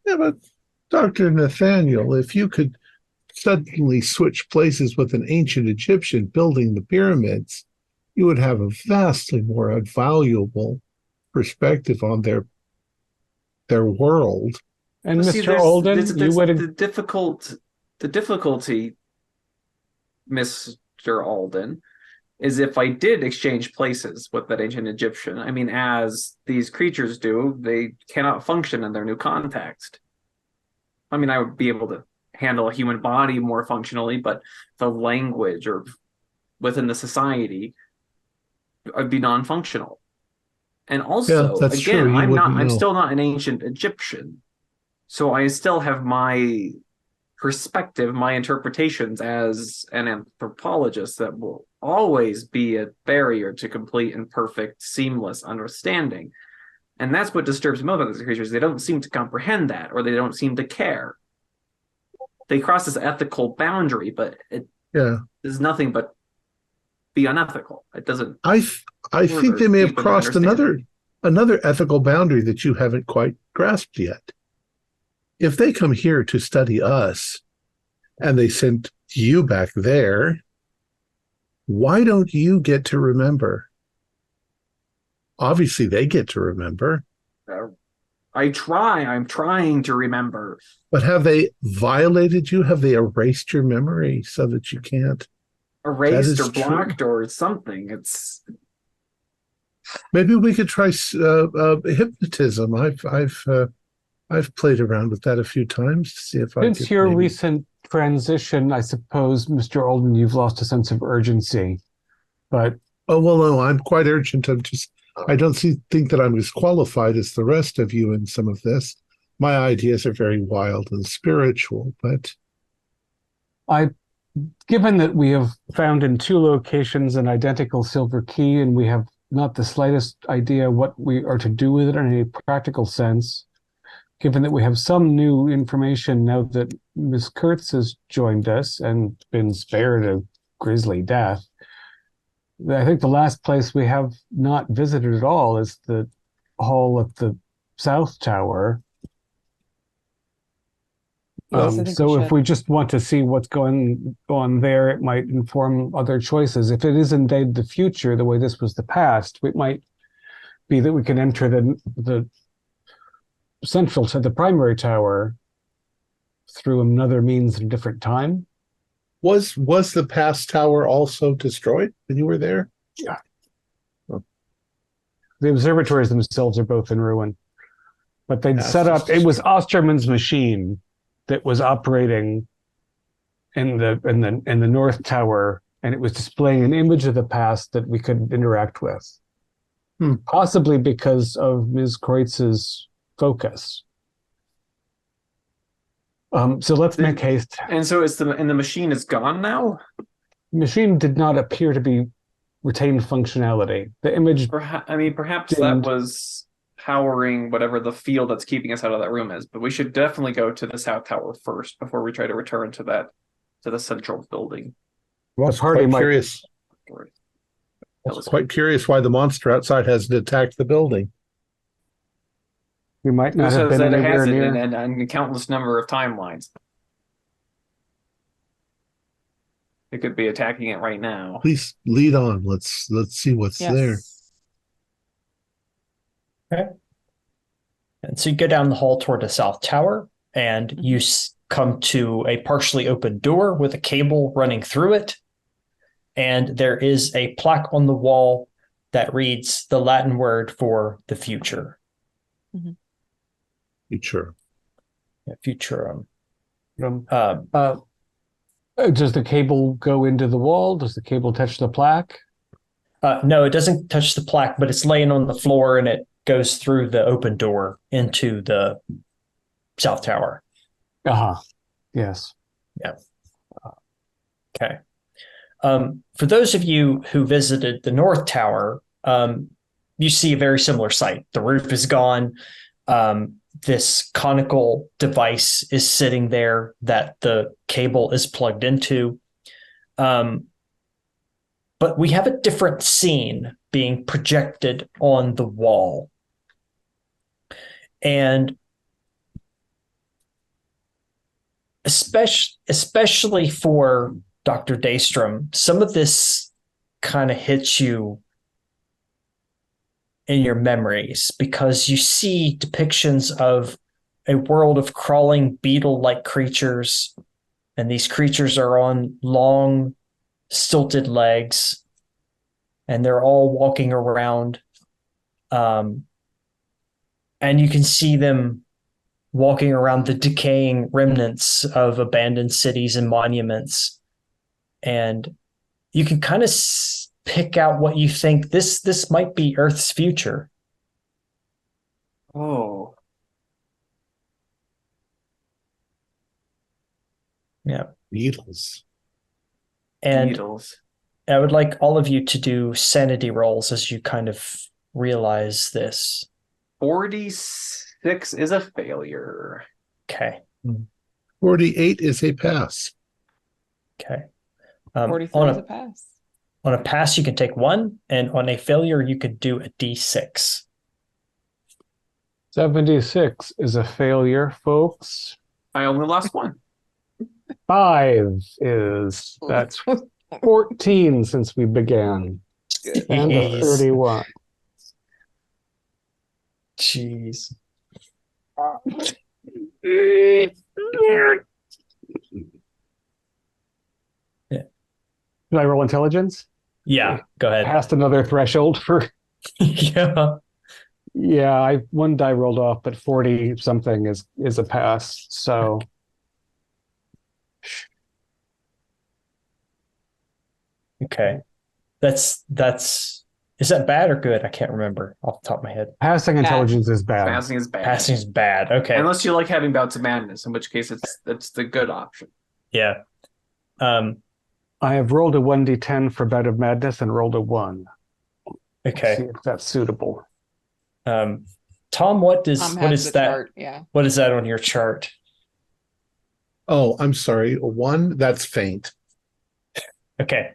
Yeah, but Dr. Nathaniel, if you could suddenly switch places with an ancient Egyptian building the pyramids, you would have a vastly more valuable perspective on their world. And See, Mr. Alden, you would the difficulty, Mr. Alden, is if I did exchange places with that ancient Egyptian. I mean, as these creatures do, they cannot function in their new context. I mean, I would be able to handle a human body more functionally, but the language or within the society would be non-functional. And also, that's again, true. I'm still not an ancient Egyptian. So I still have my perspective, my interpretations as an anthropologist that will always be a barrier to complete and perfect, seamless understanding. And that's what disturbs me about these creatures. They don't seem to comprehend that, or they don't seem to care. They cross this ethical boundary, but it is nothing but be unethical. It doesn't. I think they may have crossed another ethical boundary that you haven't quite grasped yet. If they come here to study us and they sent you back there, why don't you get to remember? Obviously, they get to remember. I'm trying to remember. But have they violated you? Have they erased your memory so that you can't? Erased or blocked or something. It's maybe we could try hypnotism. I've played around with that a few times to see if I Since your recent transition, I suppose, Mr. Olden, you've lost a sense of urgency. But Oh, well, no, I'm quite urgent. I don't think that I'm as qualified as the rest of you in some of this. My ideas are very wild and spiritual, but given that we have found in 2 locations an identical silver key, and we have not the slightest idea what we are to do with it in a practical sense, given that we have some new information now that Miss Kurtz has joined us and been spared a grisly death, I think the last place we have not visited at all is the hall at the South Tower. Yes, I think so we if should. we just want to see what's going on there, it might inform other choices. If it is indeed the future, the way this was the past, it might be that we can enter the central to the primary tower through another means at a different time. was the past tower also destroyed when you were there? Yeah. The observatories themselves are both in ruin. But they'd That's set just up, it was Osterman's machine that was operating in the North Tower, and it was displaying an image of the past that we could interact with. Possibly because of Ms. Kreutz's focus. So let's make haste. And so the machine is gone now? Machine did not appear to be retained functionality. The image Perhaps didn't. that was powering whatever the field that's keeping us out of that room is. But we should definitely go to the South Tower first before we try to return to the central building. I was quite curious. I was quite curious why the monster outside hasn't attacked the building. We might not have Who says been that it anywhere hasn't near. in a countless number of timelines? It could be attacking it right now. Please lead on. Let's see what's there. Okay. And so you go down the hall toward the South Tower, and you come to a partially open door with a cable running through it. And there is a plaque on the wall that reads the Latin word for the future. Mm-hmm. Future. Yeah, futurum. Does the cable go into the wall? Does the cable touch the plaque? No, it doesn't touch the plaque, but it's laying on the floor, and it goes through the open door into the South Tower. Yes. Yeah. Okay. For those of you who visited the North Tower, you see a very similar sight. The roof is gone. This conical device is sitting there that the cable is plugged into. But we have a different scene being projected on the wall. And especially for Dr. Daystrom, some of this kind of hits you in your memories because you see depictions of a world of crawling beetle-like creatures, and these creatures are on long, stilted legs, and they're all walking around. And you can see them walking around the decaying remnants of abandoned cities and monuments. And you can kind of pick out what you think this might be Earth's future. Oh. Yeah. Beetles. And Beetles. I would like all of you to do sanity rolls as you kind of realize this. 46 is a failure. Okay. 48 is a pass. Okay. 43 is a pass. On a pass, you can take 1, and on a failure, you could do a D6. 76 is a failure, folks. I only lost 1. 5 is, that's 14 since we began. And a 31. Jeez. Did I roll intelligence? Yeah, go ahead. Passed another threshold for. Yeah. Yeah, one die rolled off, but 40 something is a pass. So Okay. That's is that bad or good? I can't remember off the top of my head. Passing intelligence is bad. Passing is bad. Passing is bad. Okay. Unless you like having bouts of madness, in which case it's the good option. Yeah. I have rolled a 1d10 for bout of madness and rolled a 1. Okay. See if that's suitable. Tom, what is that? Chart, yeah. What is that on your chart? Oh, I'm sorry. A 1, that's faint. Okay.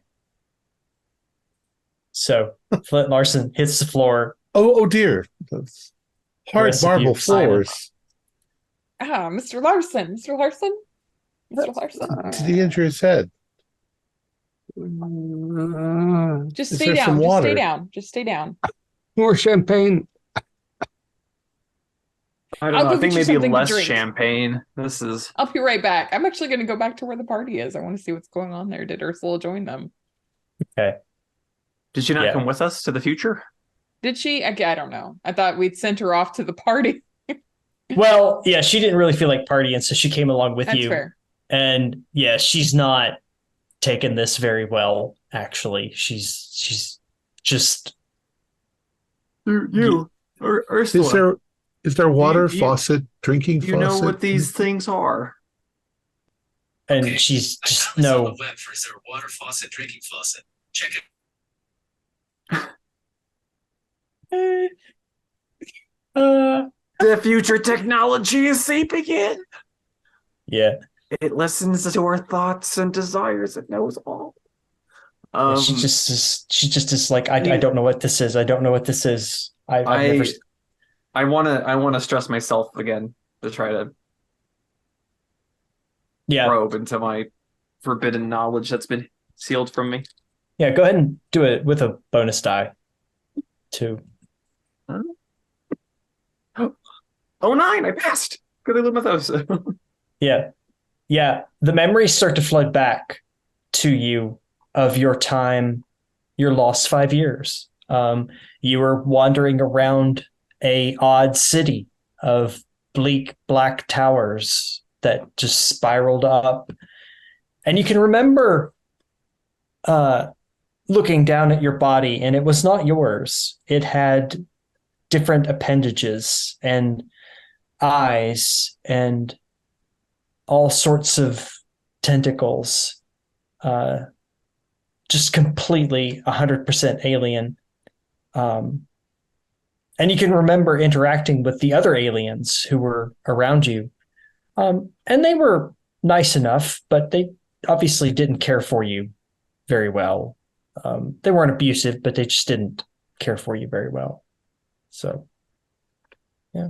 So Flint Larson hits the floor. Oh dear. That's hard rest of marble you floors. Mr. Larson. Mr. Larson? Mr. Larson. Did he injure his head? Just Is stay there down. some Just water? stay down. Just stay down. More champagne. I don't I'll know. go I think get you maybe something to less drink. champagne. This is I'll be right back. I'm actually going to go back to where the party is. I want to see what's going on there. Did Ursula join them? Okay. Did she not Yeah. come with us to the future? Did she? I don't know. I thought we'd sent her off to the party. Well, yeah, she didn't really feel like partying, so she came along with That's you. fair. And yeah, she's not taken this very well, actually. She's just You or Ursula. Is there water you- faucet, drinking You faucet? know what these things are. and Okay, she's I just found this on no the web for is there a water faucet, drinking faucet? Check it. The future technology is seeping in. yeah. It listens to our thoughts and desires. It knows all. She just is like, I don't know what this is. I don't know what this is. I've never I wanna stress myself again to try to probe into my forbidden knowledge that's been sealed from me. Yeah, go ahead and do it with a bonus die. 2. Oh, 9, I passed. Good live with those. Yeah. Yeah. The memories start to flood back to you of your time, your lost 5 years. You were wandering around a odd city of bleak black towers that just spiraled up. And you can remember looking down at your body, and it was not yours. It had different appendages and eyes and all sorts of tentacles, just completely 100% alien. And you can remember interacting with the other aliens who were around you. And they were nice enough, but they obviously didn't care for you very well. They weren't abusive, but they just didn't care for you very well. So, yeah.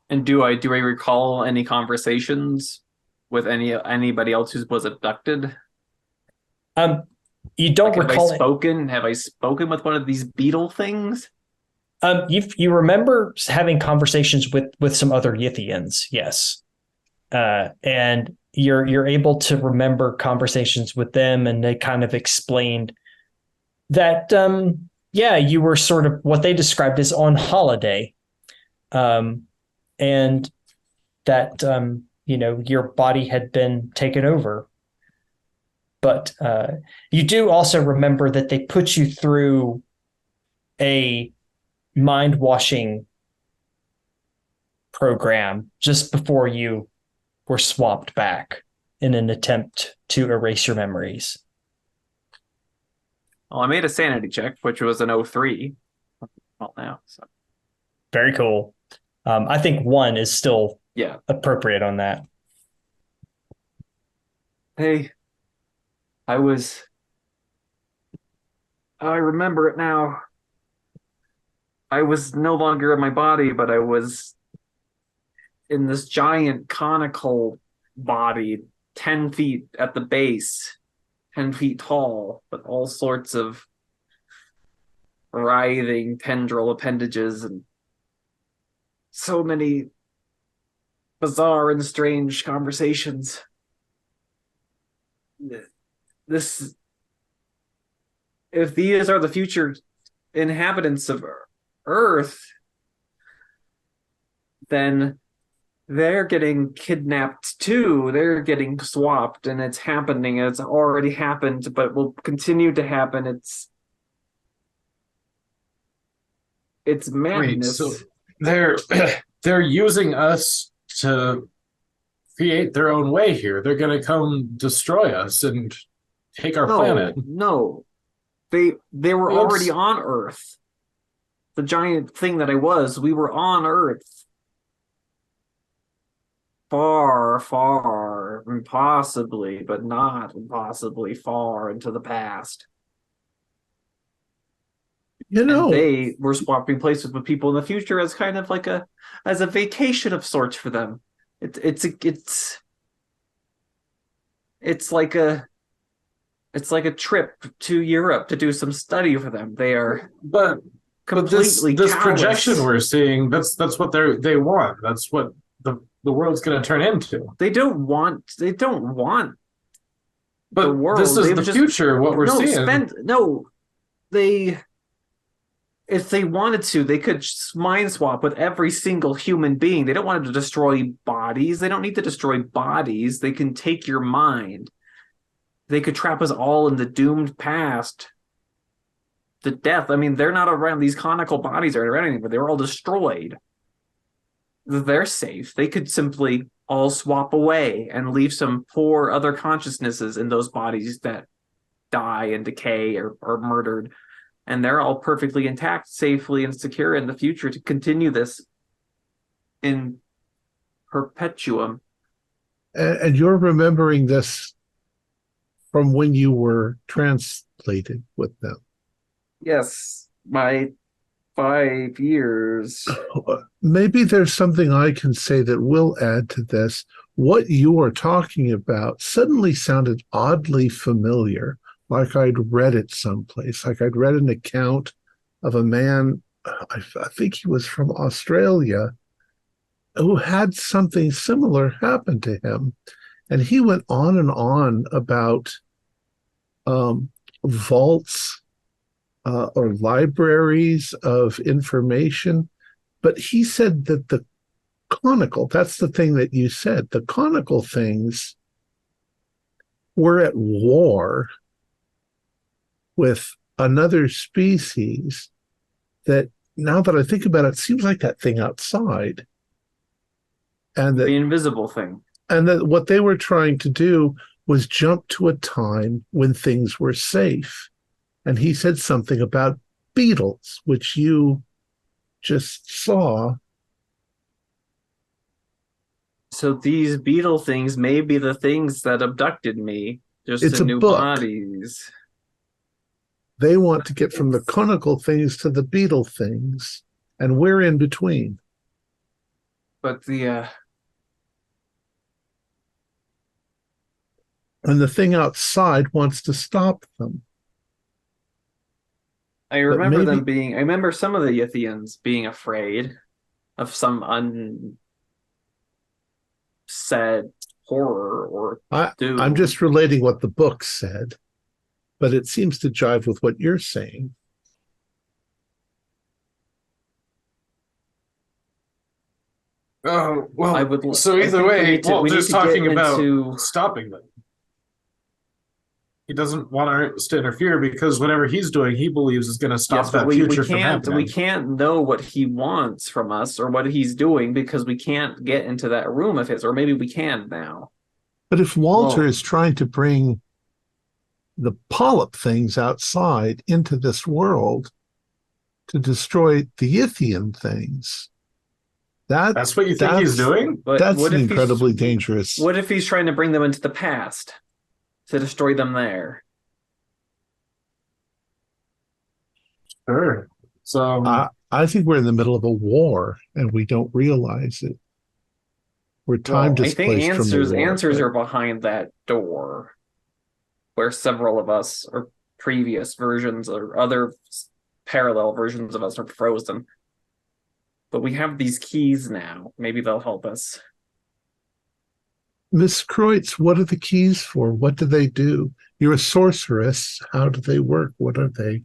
And do I recall any conversations with anybody else who was abducted? You don't recall Have I spoken with one of these beetle things? You remember having conversations with some other Yithians, yes. And you're able to remember conversations with them, and they kind of explained that you were sort of what they described as on holiday. And that your body had been taken over. But you do also remember that they put you through a mind-washing program just before you were swapped back in an attempt to erase your memories. Well, I made a sanity check, which was an 03. Well, now, so. Very cool. I think 1 is still appropriate on that. Hey, I remember it now. I was no longer in my body, but I was in this giant conical body, 10 feet at the base, 10 feet tall, but all sorts of writhing tendril appendages and so many bizarre and strange conversations. If these are the future inhabitants of Earth, then they're getting kidnapped too. They're getting swapped, and it's happening. It's already happened, but will continue to happen. It's madness. Wait, so they're using us to create their own way here. They're going to come destroy us and take our planet. No, they were already on Earth. The giant thing that we were on Earth. Far, far, impossibly, but not impossibly far into the past. And they were swapping places with people in the future as kind of like as a vacation of sorts for them. It's like a trip to Europe to do some study for them. They are completely this callous. projection we're seeing, that's what they want. That's what the world's going to turn into. They don't want but the world. This is the future, what we're seeing. If they wanted to, they could mind swap with every single human being. They don't want to destroy bodies. They don't need to destroy bodies. They can take your mind. They could trap us all in the doomed past. The death. I mean, they're not around. These conical bodies aren't around anymore. They're all destroyed. They're safe. They could simply all swap away and leave some poor other consciousnesses in those bodies that die and decay or are murdered. And they're all perfectly intact, safely and secure in the future to continue this in perpetuum. And you're remembering this from when you were translated with them. Yes, my 5 years. Maybe there's something I can say that will add to this. What you are talking about suddenly sounded oddly familiar, like I'd read it someplace, like I'd read an account of a man, I think he was from Australia, who had something similar happen to him. And he went on and on about vaults or libraries of information. But he said that the conical, that's the thing that you said, the conical things were at war with another species that, now that I think about it, seems like that thing outside. And The invisible thing. And that what they were trying to do was jump to a time when things were safe. And he said something about beetles, which you just saw. So these beetle things may be the things that abducted me, just It's in a new book. bodies. They want to get from the conical things to the beetle things, and we're in between. But And the thing outside wants to stop them. I remember maybe- them being. I remember some of the Yithians being afraid of some unsaid horror or doom. I'm just relating what the book said, but it seems to jive with what you're saying. Oh, well, I would- so I either think we way, need to- we Walter's need to get talking about into- stopping them. He doesn't want us to interfere because whatever he's doing, he believes is going to stop Yes, but that we future from can't. happening. We can't know what he wants from us or what he's doing because we can't get into that room of his, or maybe we can now. But if Walter Well- is trying to bring the polyp things outside into this world to destroy the Yithian things, That's what you think he's doing? But that's what if he's- incredibly dangerous. What if he's trying to bring them into the past to destroy them there? Sure. So I think we're in the middle of a war and we don't realize it. We're time Well, I displaced think from the war. answers are behind that door, where several of us or previous versions or other parallel versions of us are frozen. But we have these keys now. Maybe they'll help us. Miss Kreutz, what are the keys for? What do they do? You're a sorceress. How do they work? What are they?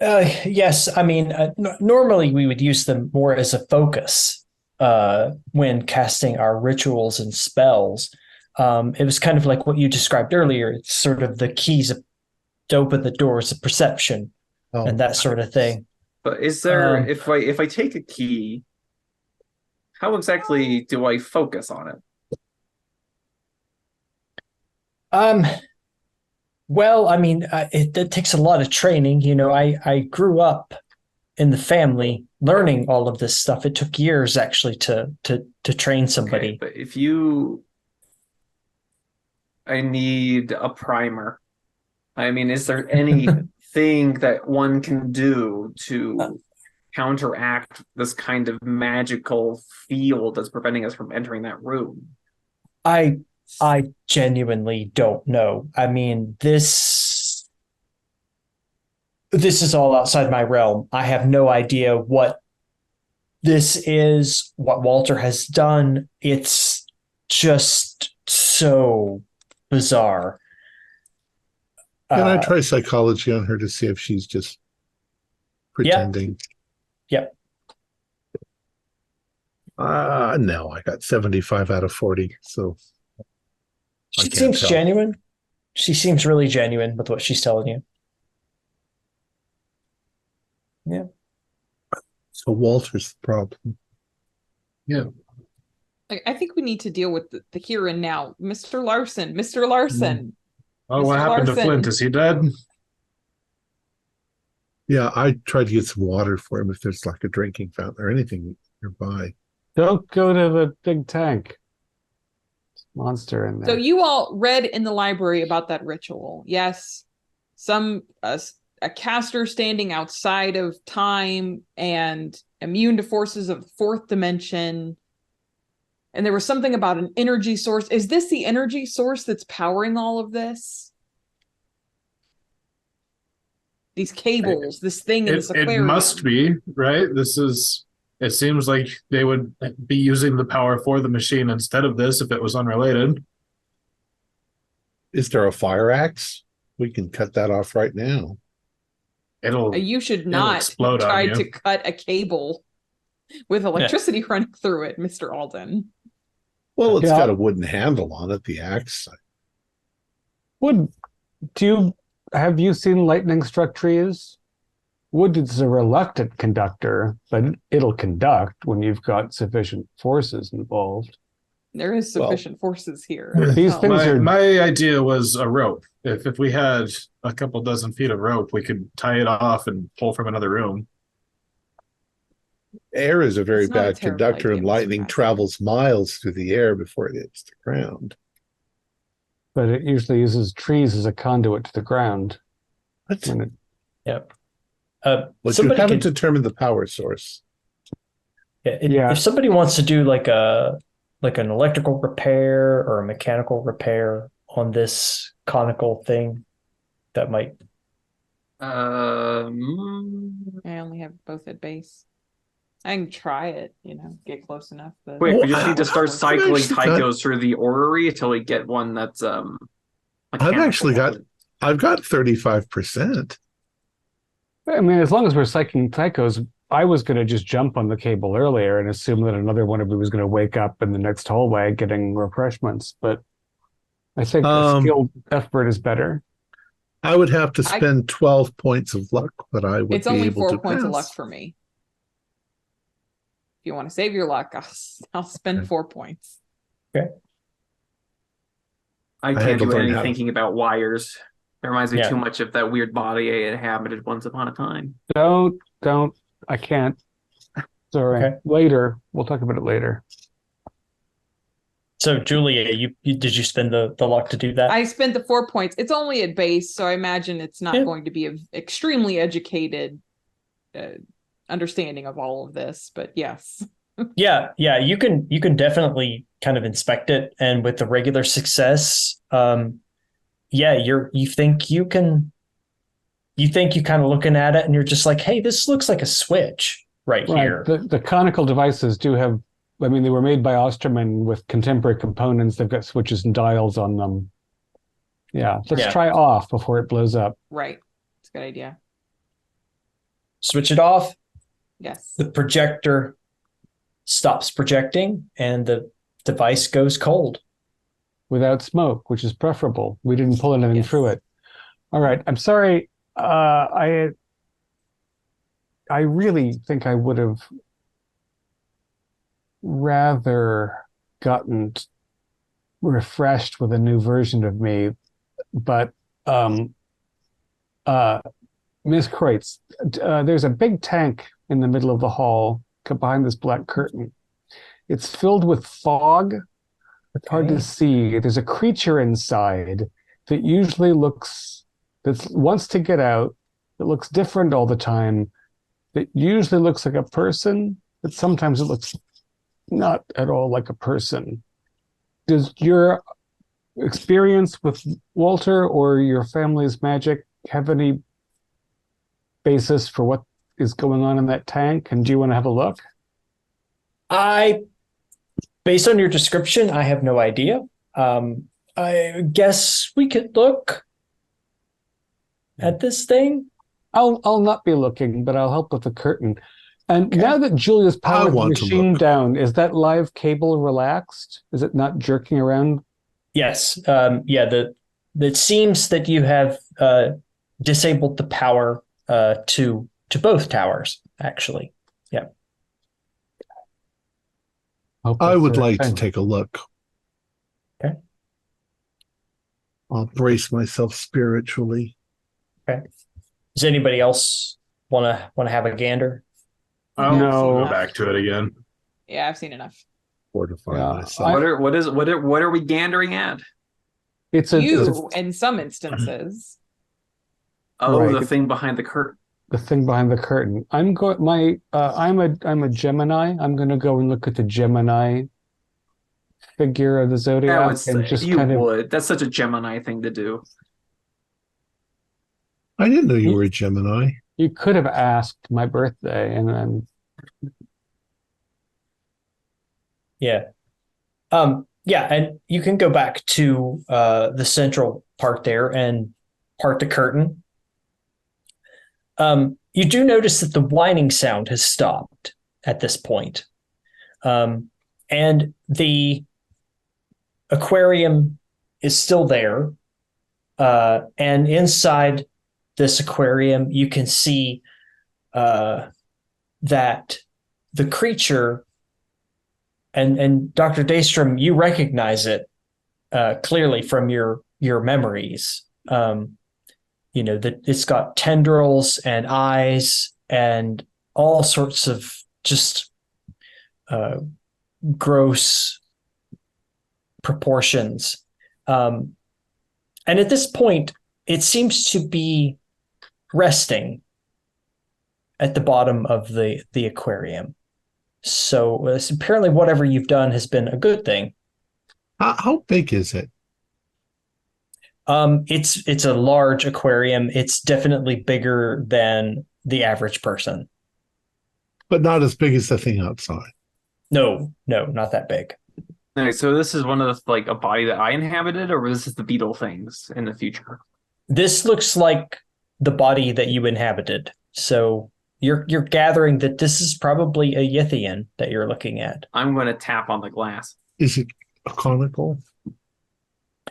Yes, I mean, normally we would use them more as a focus. when casting our rituals and spells. It was kind of like what you described earlier. It's sort of the keys to open the doors of perception and that sort of thing. But is there, if I take a key, how exactly do I focus on it? Well, I mean, it takes a lot of training. You know, I grew up in the family learning all of this stuff. It took years actually to train somebody. Okay, but I need a primer. I mean, is there anything that one can do to counteract this kind of magical field that's preventing us from entering that room? I genuinely don't know. I mean, this is all outside my realm. I have no idea what this is, what Walter has done. It's just so bizarre. Can I try psychology on her to see if she's just pretending? Yep. No, I got 75 out of 40. So she seems genuine. She seems really genuine with what she's telling you. Yeah. So Walter's the problem. Yeah. I think we need to deal with the here and now. Mr. Larson. Mr. Larson. Oh, what happened to Flint? Is he dead? Yeah, I tried to get some water for him if there's like a drinking fountain or anything nearby. Don't go to the big tank. There's a monster in there. So you all read in the library about that ritual. Yes. A caster standing outside of time and immune to forces of the fourth dimension. And there was something about an energy source. Is this the energy source that's powering all of this? These cables, this thing in this aquarium. It must be, right? It seems like they would be using the power for the machine instead of this if it was unrelated. Is there a fire axe? We can cut that off right now. You should not try to cut a cable with electricity running through it, Mr. Alden. Well, it's got a wooden handle on it, the axe. Have you seen lightning struck trees? Wood is a reluctant conductor, but it'll conduct when you've got sufficient forces involved. There is sufficient forces here. These things my idea was a rope. If we had a couple dozen feet of rope, we could tie it off and pull from another room. Air is a very bad conductor, and lightning travels miles through the air before it hits the ground. But it usually uses trees as a conduit to the ground. Yep. But you haven't determined the power source. If somebody wants to do like an electrical repair or a mechanical repair on this conical thing, that might. I only have both at base. I can try it, get close enough. Wait, we just need to start cycling Tychos through the orrery until we get one that's I've got 35%. I mean, as long as we're cycling Tychos, I was going to just jump on the cable earlier and assume that another one of you was going to wake up in the next hallway getting refreshments, but I think the skilled effort is better. I would have to spend 12 points of luck, but I would be able to. It's only 4 points of luck for me. If you want to save your luck, I'll spend 4 points. Okay. I can't do any thinking about wires. It reminds me too much of that weird body I inhabited once upon a time. Don't. I can't. Sorry. Okay. Later. We'll talk about it later. So, Julia, did you spend the luck to do that? I spent the 4 points. It's only at base, so I imagine it's not going to be an extremely educated understanding of all of this, but yes. Yeah, you can definitely kind of inspect it, and with the regular success, you think you kind of looking at it and you're just like, hey, this looks like a switch right here. The conical devices do have, I mean, they were made by Osterman with contemporary components. They've got switches and dials on them. Yeah, let's try off before it blows up. Right. It's a good idea. Switch it off. Yes. The projector stops projecting and the device goes cold. Without smoke, which is preferable. We didn't pull anything Yes. through it. All right. I'm sorry. I really think I would have rather gotten refreshed with a new version of me, but Miss Kreutz, there's a big tank in the middle of the hall behind this black curtain. It's filled with fog. It's hard to see. There's a creature inside that usually that wants to get out, that looks different all the time, that usually looks like a person, but sometimes it looks not at all like a person. Does your experience with Walter or your family's magic have any basis for what is going on in that tank? And do you want to have a look? Based on your description, I have no idea. I guess we could look at this thing. I'll not be looking, but I'll help with the curtain. And now that Julia's powered the want to machine look. down, is that live cable relaxed? Is it not jerking around? Yes. It seems that you have disabled the power to both towers, actually. Yeah. I would like to take a look. Okay. I'll brace myself spiritually. Okay. Does anybody else want to have a gander? I'll No. go back to it again. Yeah, I've seen enough. Fortify Yeah, myself. What are we gandering at? It's You, in some instances. Oh, Right. the thing behind the curtain. the thing behind the curtain. I'm a Gemini. I'm going to go and look at the Gemini figure of the zodiac and just you kind of. would. That's such a Gemini thing to do. I didn't know you were a Gemini. You could have asked my birthday, and then Yeah. Yeah, and you can go back to the central part there and part the curtain. You do notice that the whining sound has stopped at this point. And the aquarium is still there. And inside this aquarium, you can see that the creature, and Dr. Daystrom, you recognize it clearly from your memories. That it's got tendrils and eyes and all sorts of just gross proportions. And at this point, it seems to be resting at the bottom of the aquarium. So apparently whatever you've done has been a good thing. How big is it? It's a large aquarium. It's definitely bigger than the average person. But not as big as the thing outside. No, not that big. Okay, so this is one of the, like, a body that I inhabited, or this is the beetle things in the future? This looks like the body that you inhabited. So you're gathering that this is probably a Yithian that you're looking at. I'm going to tap on the glass. Is it a conical?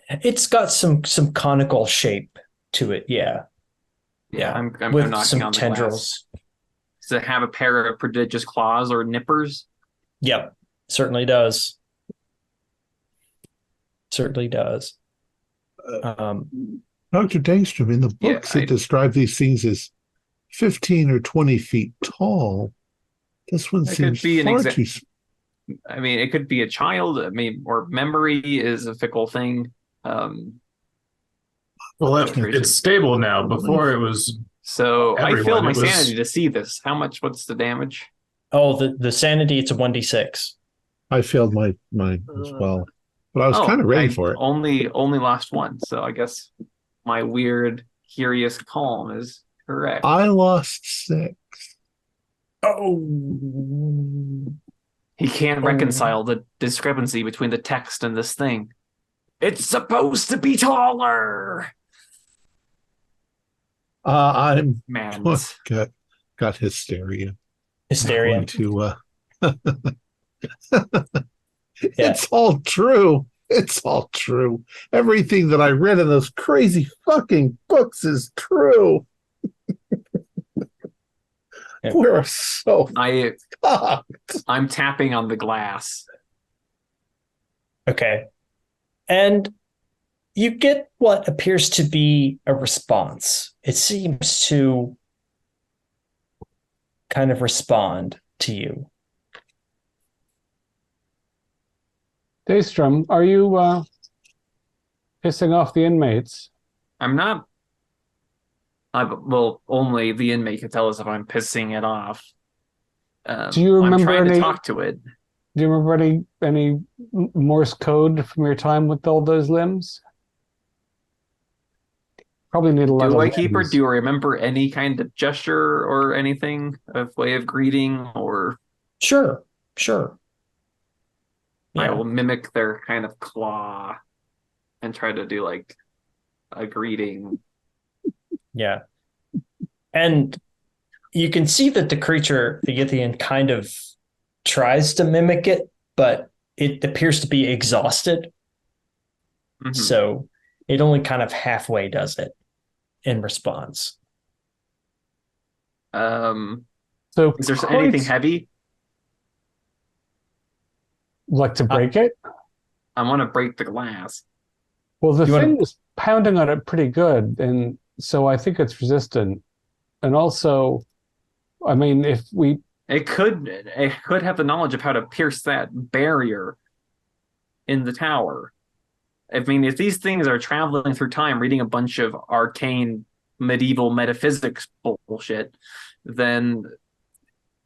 It's got some conical shape to it, yeah. I'm With knocking some on the tendrils. glass. Does it have a pair of prodigious claws or nippers? Yep, certainly does. Certainly does. Dr. Daystrom, in the books, Yeah, it described these things as 15 or 20 feet tall. This one That seems could be an far exact- too small. I mean, it could be a child. I mean, or memory is a fickle thing. Well, it's stable now. Before it was. So I Everyone, failed my it was- sanity to see this. What's the damage? Oh, the sanity, it's a 1d6. I failed mine as well. But I was kind of ready for it. Only lost one, so I guess my weird, curious calm is correct. I lost 6. Oh. He can't reconcile the discrepancy between the text and this thing. It's supposed to be taller. I'm Man, got hysteria. Hysteria. I'm going to It's all true. It's all true. Everything that I read in those crazy fucking books is true. Yeah. We're so fucked. I'm tapping on the glass. Okay. And you get what appears to be a response. It seems to kind of respond to you. Daystrom, are you pissing off the inmates? I'm not. Well, only the inmate can tell us if I'm pissing it off. Do you remember I'm trying any? to talk to it. Do you remember any Morse code from your time with all those limbs? Probably need a lot Do of I keep or limbs. do I remember any kind of gesture or anything of way of greeting? Or Sure. I Yeah. will mimic their kind of claw and try to do like a greeting. Yeah. And you can see that the creature, the Yithian, kind of tries to mimic it, but it appears to be exhausted. Mhm. So it only kind of halfway does it in response. So Is there anything heavy? like to break it? I want to break the glass. Well, the You thing wanna- is pounding on it pretty good, and so I think it's resistant. And also, I mean, if we It could have the knowledge of how to pierce that barrier in the tower. I mean, if these things are traveling through time, reading a bunch of arcane medieval metaphysics bullshit, then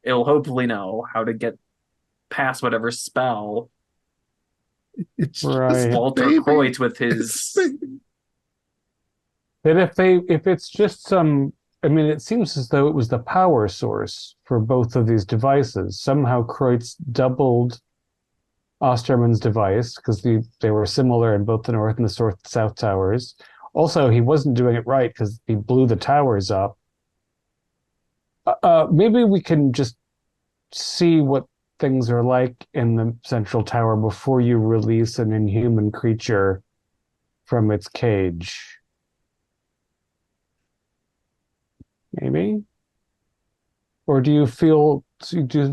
it'll hopefully know how to get past whatever spell It's Right. just Walter baby. Hoyt with his. that if it's just some, I mean, it seems as though it was the power source for both of these devices. Somehow Kreutz doubled Osterman's device because they were similar in both the north and the south towers. Also, he wasn't doing it right because he blew the towers up. Maybe we can just see what things are like in the central tower before you release an inhuman creature from its cage. Maybe? Or do you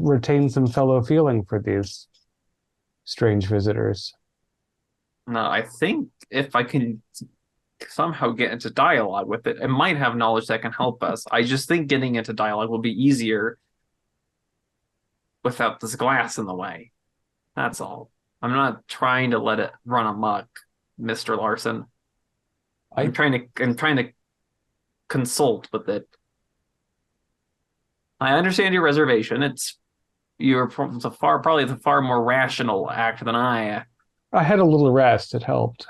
retain some fellow feeling for these strange visitors? No, I think if I can somehow get into dialogue with it, it might have knowledge that can help us. I just think getting into dialogue will be easier without this glass in the way. That's all. I'm not trying to let it run amok, Mr. Larson. I'm trying to consult with it. I understand your reservation. You're probably the far more rational act than I. I had a little rest. It helped.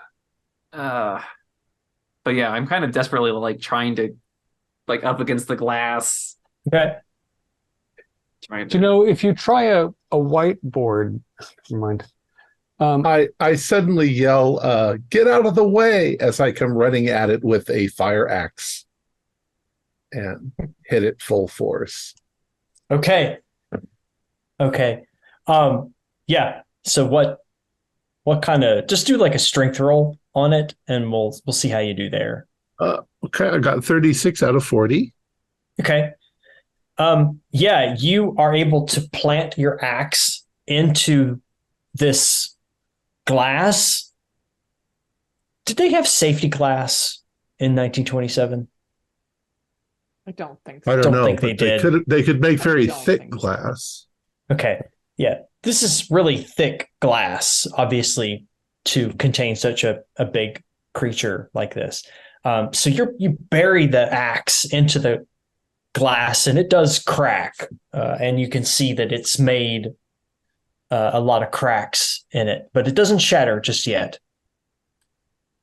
But yeah, I'm kind of desperately like trying to up against the glass. Okay. Do you know, if you try a whiteboard, never mind. I suddenly yell, "Get out of the way!" as I come running at it with a fire axe and hit it full force. Okay. Yeah. So what kind of, just do like a strength roll on it and we'll see how you do there. Okay, I got 36 out of 40. Okay. Yeah, you are able to plant your axe into this glass. Did they have safety glass in 1927? I don't think I so. don't Don't know, think they but they could make very don't thick think so. glass. Okay. Yeah. This is really thick glass, obviously, to contain such a big creature like this. So you bury the axe into the glass and it does crack. And you can see that it's made a lot of cracks in it, but it doesn't shatter just yet.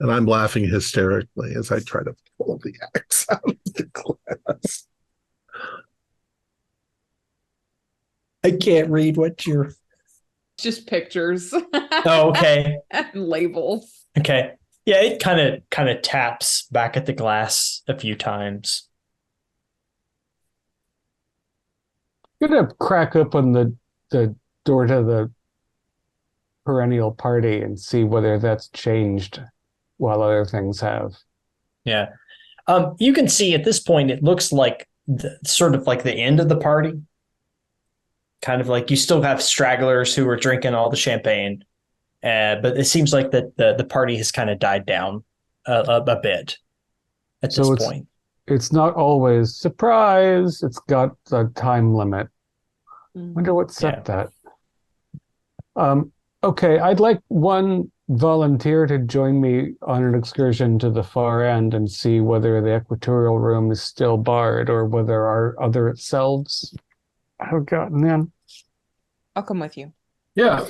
And I'm laughing hysterically as I try to pull the axe out of the glass. I can't read what you're... Just pictures. Oh, okay. And labels. Okay. Yeah, it kind of taps back at the glass a few times. You're gonna crack open the door to perennial party and see whether that's changed while other things have. Yeah. You can see at this point, it looks like sort of like the end of the party. Kind of like you still have stragglers who are drinking all the champagne. But it seems like that the party has kind of died down a bit at this point. It's not always surprise. It's got a time limit. Wonder what set that. Okay, I'd like one volunteer to join me on an excursion to the far end and see whether the equatorial room is still barred or whether our other selves have gotten in. I'll come with you. Yeah.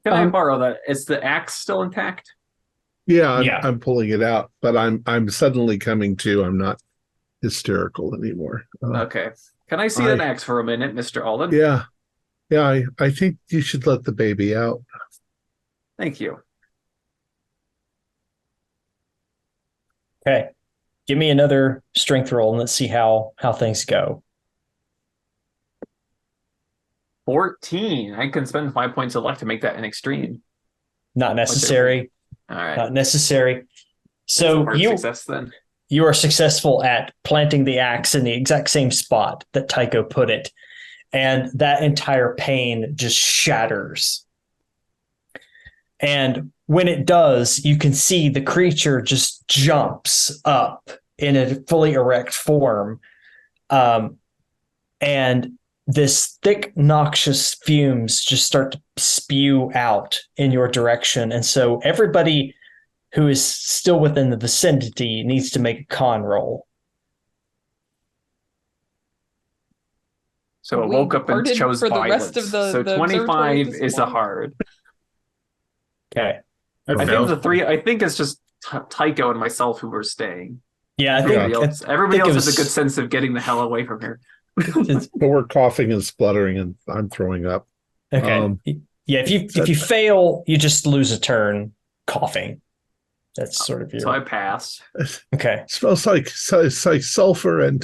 Can I borrow that? Is the axe still intact? Yeah, I'm pulling it out, but I'm suddenly coming to. I'm not hysterical anymore. Okay. Can I see that axe for a minute, Mr. Alden? Yeah. I think you should let the baby out. Thank you. Okay. Give me another strength roll and let's see how things go. 14. I can spend 5 points of luck to make that an extreme. Not necessary. All right. Not necessary. So success then. You are successful at planting the axe in the exact same spot that Tycho put it. And that entire pane just shatters. And when it does, you can see the creature just jumps up in a fully erect form. And this thick, noxious fumes just start to spew out in your direction. And so everybody who is still within the vicinity needs to make a con roll. So it woke up and chose for violence. The rest of the so 25 is a hard. Okay. I think it's just Tycho and myself who were staying. Yeah, everybody else has a good sense of getting the hell away from here. But we're coughing and spluttering, and I'm throwing up. Okay. If you fail, you just lose a turn coughing. That's sort of your. So I pass. Okay. It smells like sulfur and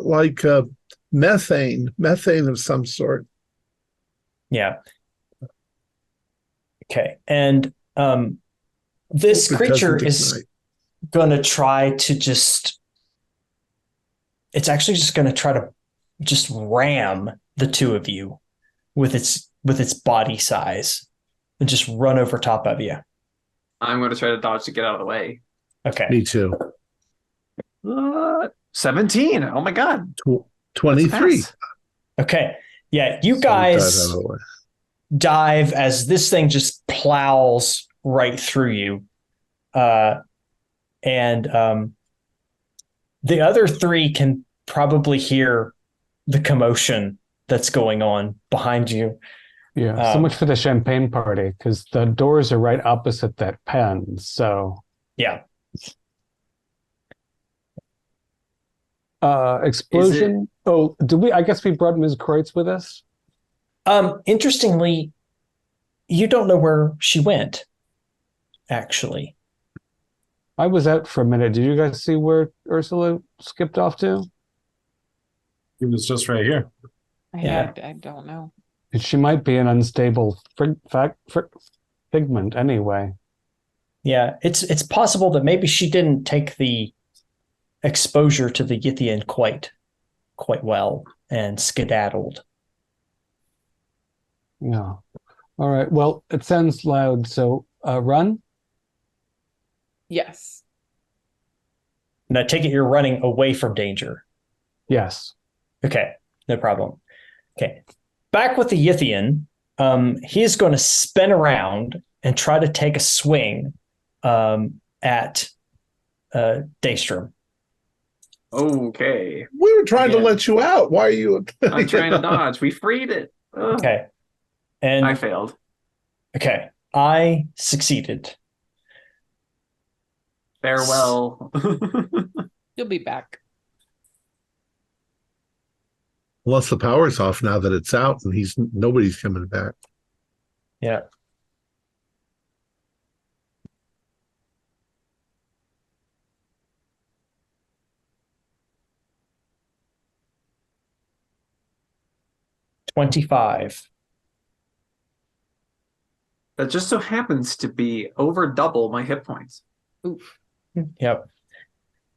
like methane of some sort. Yeah. Okay. And this creature is going to try to just. It's actually just going to try to just ram the two of you with its body size and just run over top of you. I'm going to try to dodge to get out of the way. Okay. Me too. 17. Oh my God. 23. Okay. Yeah. You guys dive as this thing just plows right through you. And the other three can probably hear the commotion that's going on behind you. Yeah, so much for the champagne party, because the doors are right opposite that pen, so... Yeah. Explosion? I guess we brought Ms. Kreutz with us? Interestingly, you don't know where she went, actually. I was out for a minute. Did you guys see where Ursula skipped off to? It was just right here. I don't know. She might be an unstable figment anyway. Yeah, it's possible that maybe she didn't take the exposure to the Yithian quite well and skedaddled. Yeah. All right. Well, it sounds loud, so run? Yes. And I take it you're running away from danger. Yes. Okay, no problem. Okay. Back with the Yithian, he's going to spin around and try to take a swing at Daystrom. Okay. We were trying to let you out. Why are you? I'm trying to dodge. We freed it. Ugh. Okay. And I failed. Okay. I succeeded. Farewell. You'll be back. Unless the power's off now that it's out and nobody's coming back. Yeah. $25. That just so happens to be over double my hit points. Oof. Yep.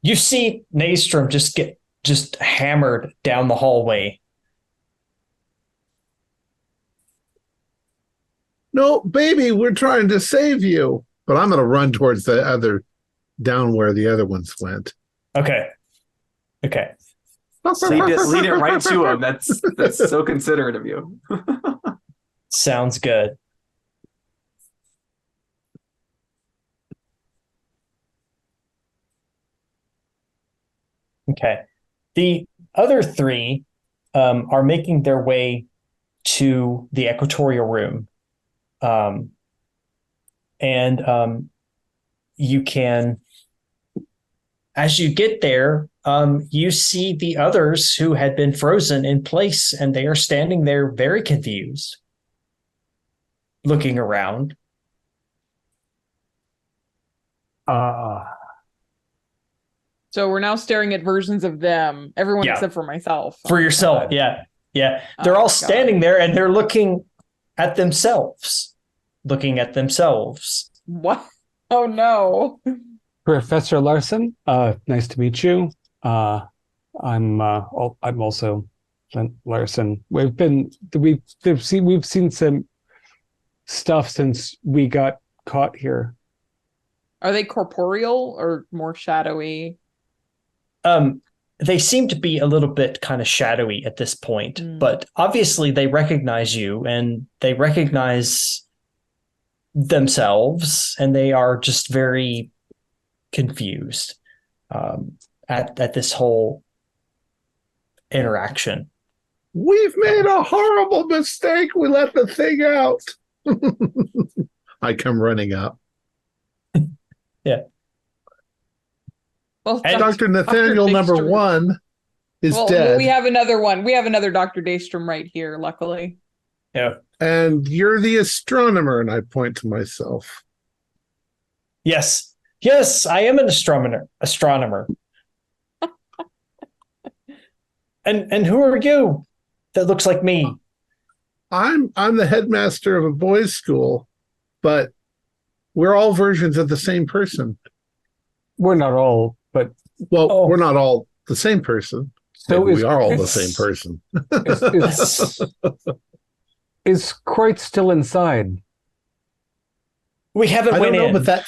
You see Naystrom just hammered down the hallway. No, baby, we're trying to save you. But I'm going to run towards the other, down where the other ones went. Okay. Lead it right to him. That's so considerate of you. Sounds good. Okay. The other three are making their way to the equatorial room. And you can, as you get there, you see the others who had been frozen in place, and they are standing there very confused, looking around. So we're now staring at versions of them, everyone Yeah. except for myself. For yourself, God. yeah. They're Oh all my standing there, and they're looking at themselves. What? Oh no. Professor Larson, nice to meet you. I'm also Flint Larson. We've seen some stuff since we got caught here. Are they corporeal or more shadowy? They seem to be a little bit kind of shadowy at this point, but obviously they recognize you and they recognize themselves, and they are just very confused at this whole interaction. We've made a horrible mistake. We let the thing out. I come running up. Yeah. Well, And Dr. Nathaniel number Daystrom- 1 is well, dead. we have another one. We have another Dr. Daystrom right here, luckily. Yeah. And you're the astronomer, and I point to myself. Yes, I am an astronomer. And who are you? That looks like me. I'm the headmaster of a boys' school, but we're all versions of the same person. We're not all, but Well, we're not all the same person. so Maybe is we are all the same person. is Kreutz still inside? We haven't I don't went know, in. but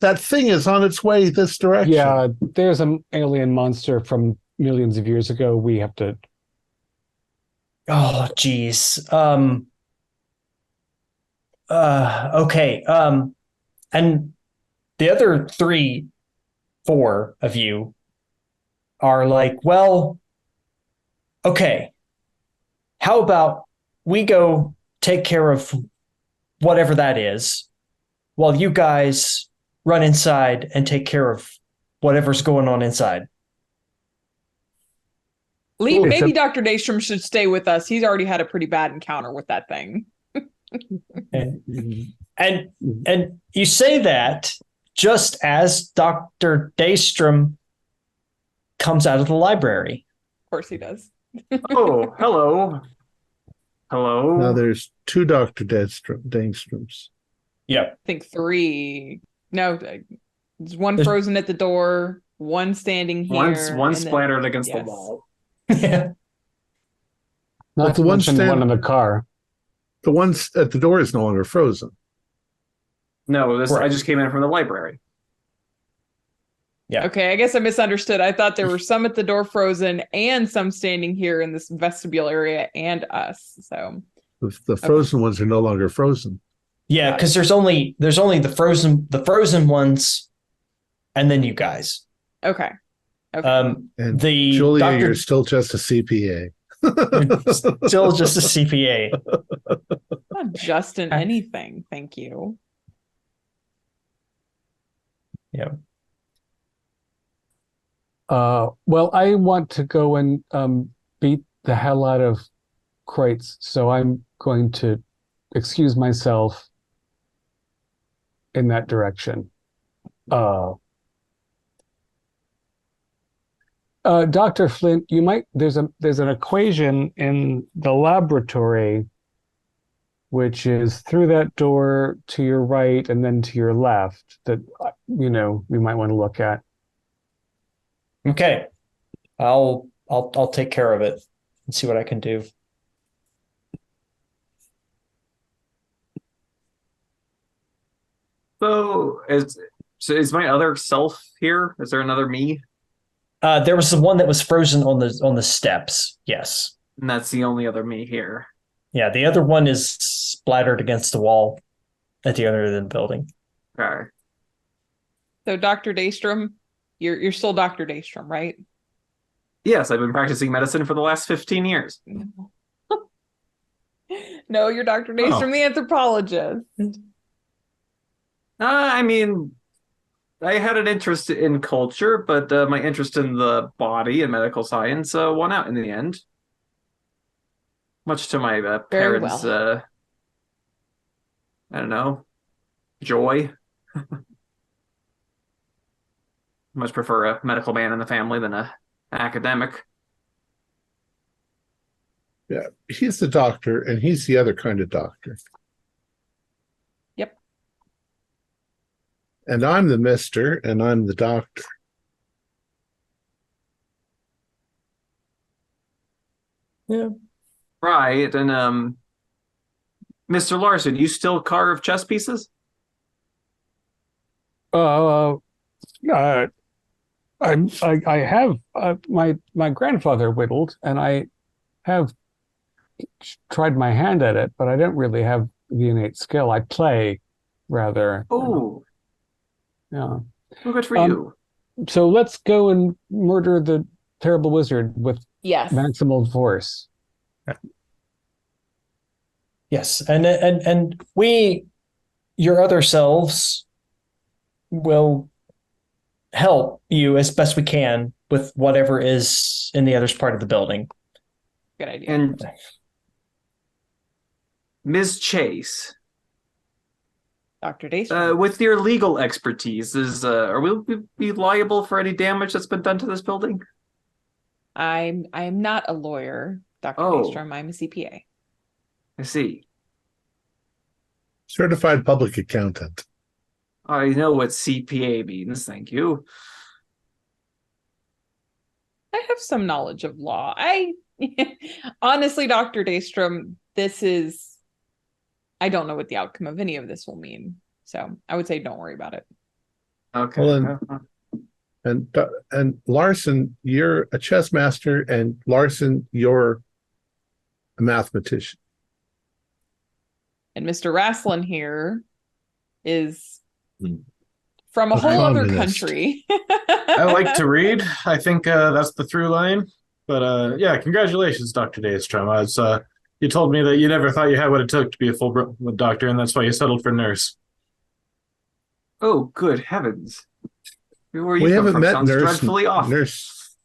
that thing is on its way this direction. Yeah, there's an alien monster from millions of years ago. We have to. Oh, geez. Okay. And the other 4 of you are like, well, okay. How about we go take care of whatever that is, while you guys run inside and take care of whatever's going on inside. Maybe Dr. Daystrom should stay with us. He's already had a pretty bad encounter with that thing. And you say that just as Dr. Daystrom comes out of the library. Of course he does. Oh, hello. Hello. Now there's 2 Dr. Daystroms. Yep. I think 3. No, there's one frozen at the door, one standing here. One splattered against the wall. Yeah. Not the to one mention the one in the car. The one at the door is no longer frozen. No, Right. I just came in from the library. Yeah. Okay, I guess I misunderstood. I thought there were some at the door frozen and some standing here in this vestibule area and us. So The frozen ones are no longer frozen. Yeah, because there's only the frozen ones, and then you guys. okay. And The Julia, Dr. you're still just a CPA. Still just a CPA. Not just in anything, thank you. Yeah. Well, I want to go and beat the hell out of Kreutz, so I'm going to excuse myself in that direction. Dr. Flint, there's an equation in the laboratory which is through that door to your right and then to your left that, we might want to look at. Okay. I'll take care of it and see what I can do. So is my other self here? Is there another me? There was the one that was frozen on the steps. Yes. And that's the only other me here. Yeah, the other one is splattered against the wall at the other end of the building. Okay. So Dr. Daystrom, you're still Dr. Daystrom, right? Yes, I've been practicing medicine for the last 15 years. No, you're Dr. Daystrom, the anthropologist. I mean, I had an interest in culture, but my interest in the body and medical science won out in the end. Much to my parents' I don't know, joy. Much prefer a medical man in the family than an academic. Yeah, he's the doctor, and he's the other kind of doctor. Yep. And I'm the mister, and I'm the doctor. Yeah. Right, and Mr. Larson, you still carve chess pieces? I have my grandfather whittled, and I have tried my hand at it, but I don't really have the innate skill. I play rather. Oh, Yeah. well, good for you. So let's go and murder the terrible wizard with Yes. maximal force. Yes, and we, your other selves, will help you as best we can with whatever is in the other part of the building. Good idea. And Ms. Chase, Dr. Daystrom. with your legal expertise, are we be liable for any damage that's been done to this building? I am not a lawyer, Dr. Oh. Daystrom. I'm a CPA. I see. Certified public accountant. I know what CPA means, thank you. I have some knowledge of law. Honestly, Dr. Daystrom, I don't know what the outcome of any of this will mean. So I would say don't worry about it. Okay. Well, and Larson, you're a chess master, and Larson, you're a mathematician. And Mr. Rasslin here is Hmm. from a A whole other communist. country. I like to read. I think that's the through line. But yeah, congratulations, Dr. Daystrom. You told me that you never thought you had what it took to be a full doctor, and that's why you settled for nurse. Oh, good heavens. Where We you come haven't from met sounds nurse. dreadfully off. Nurse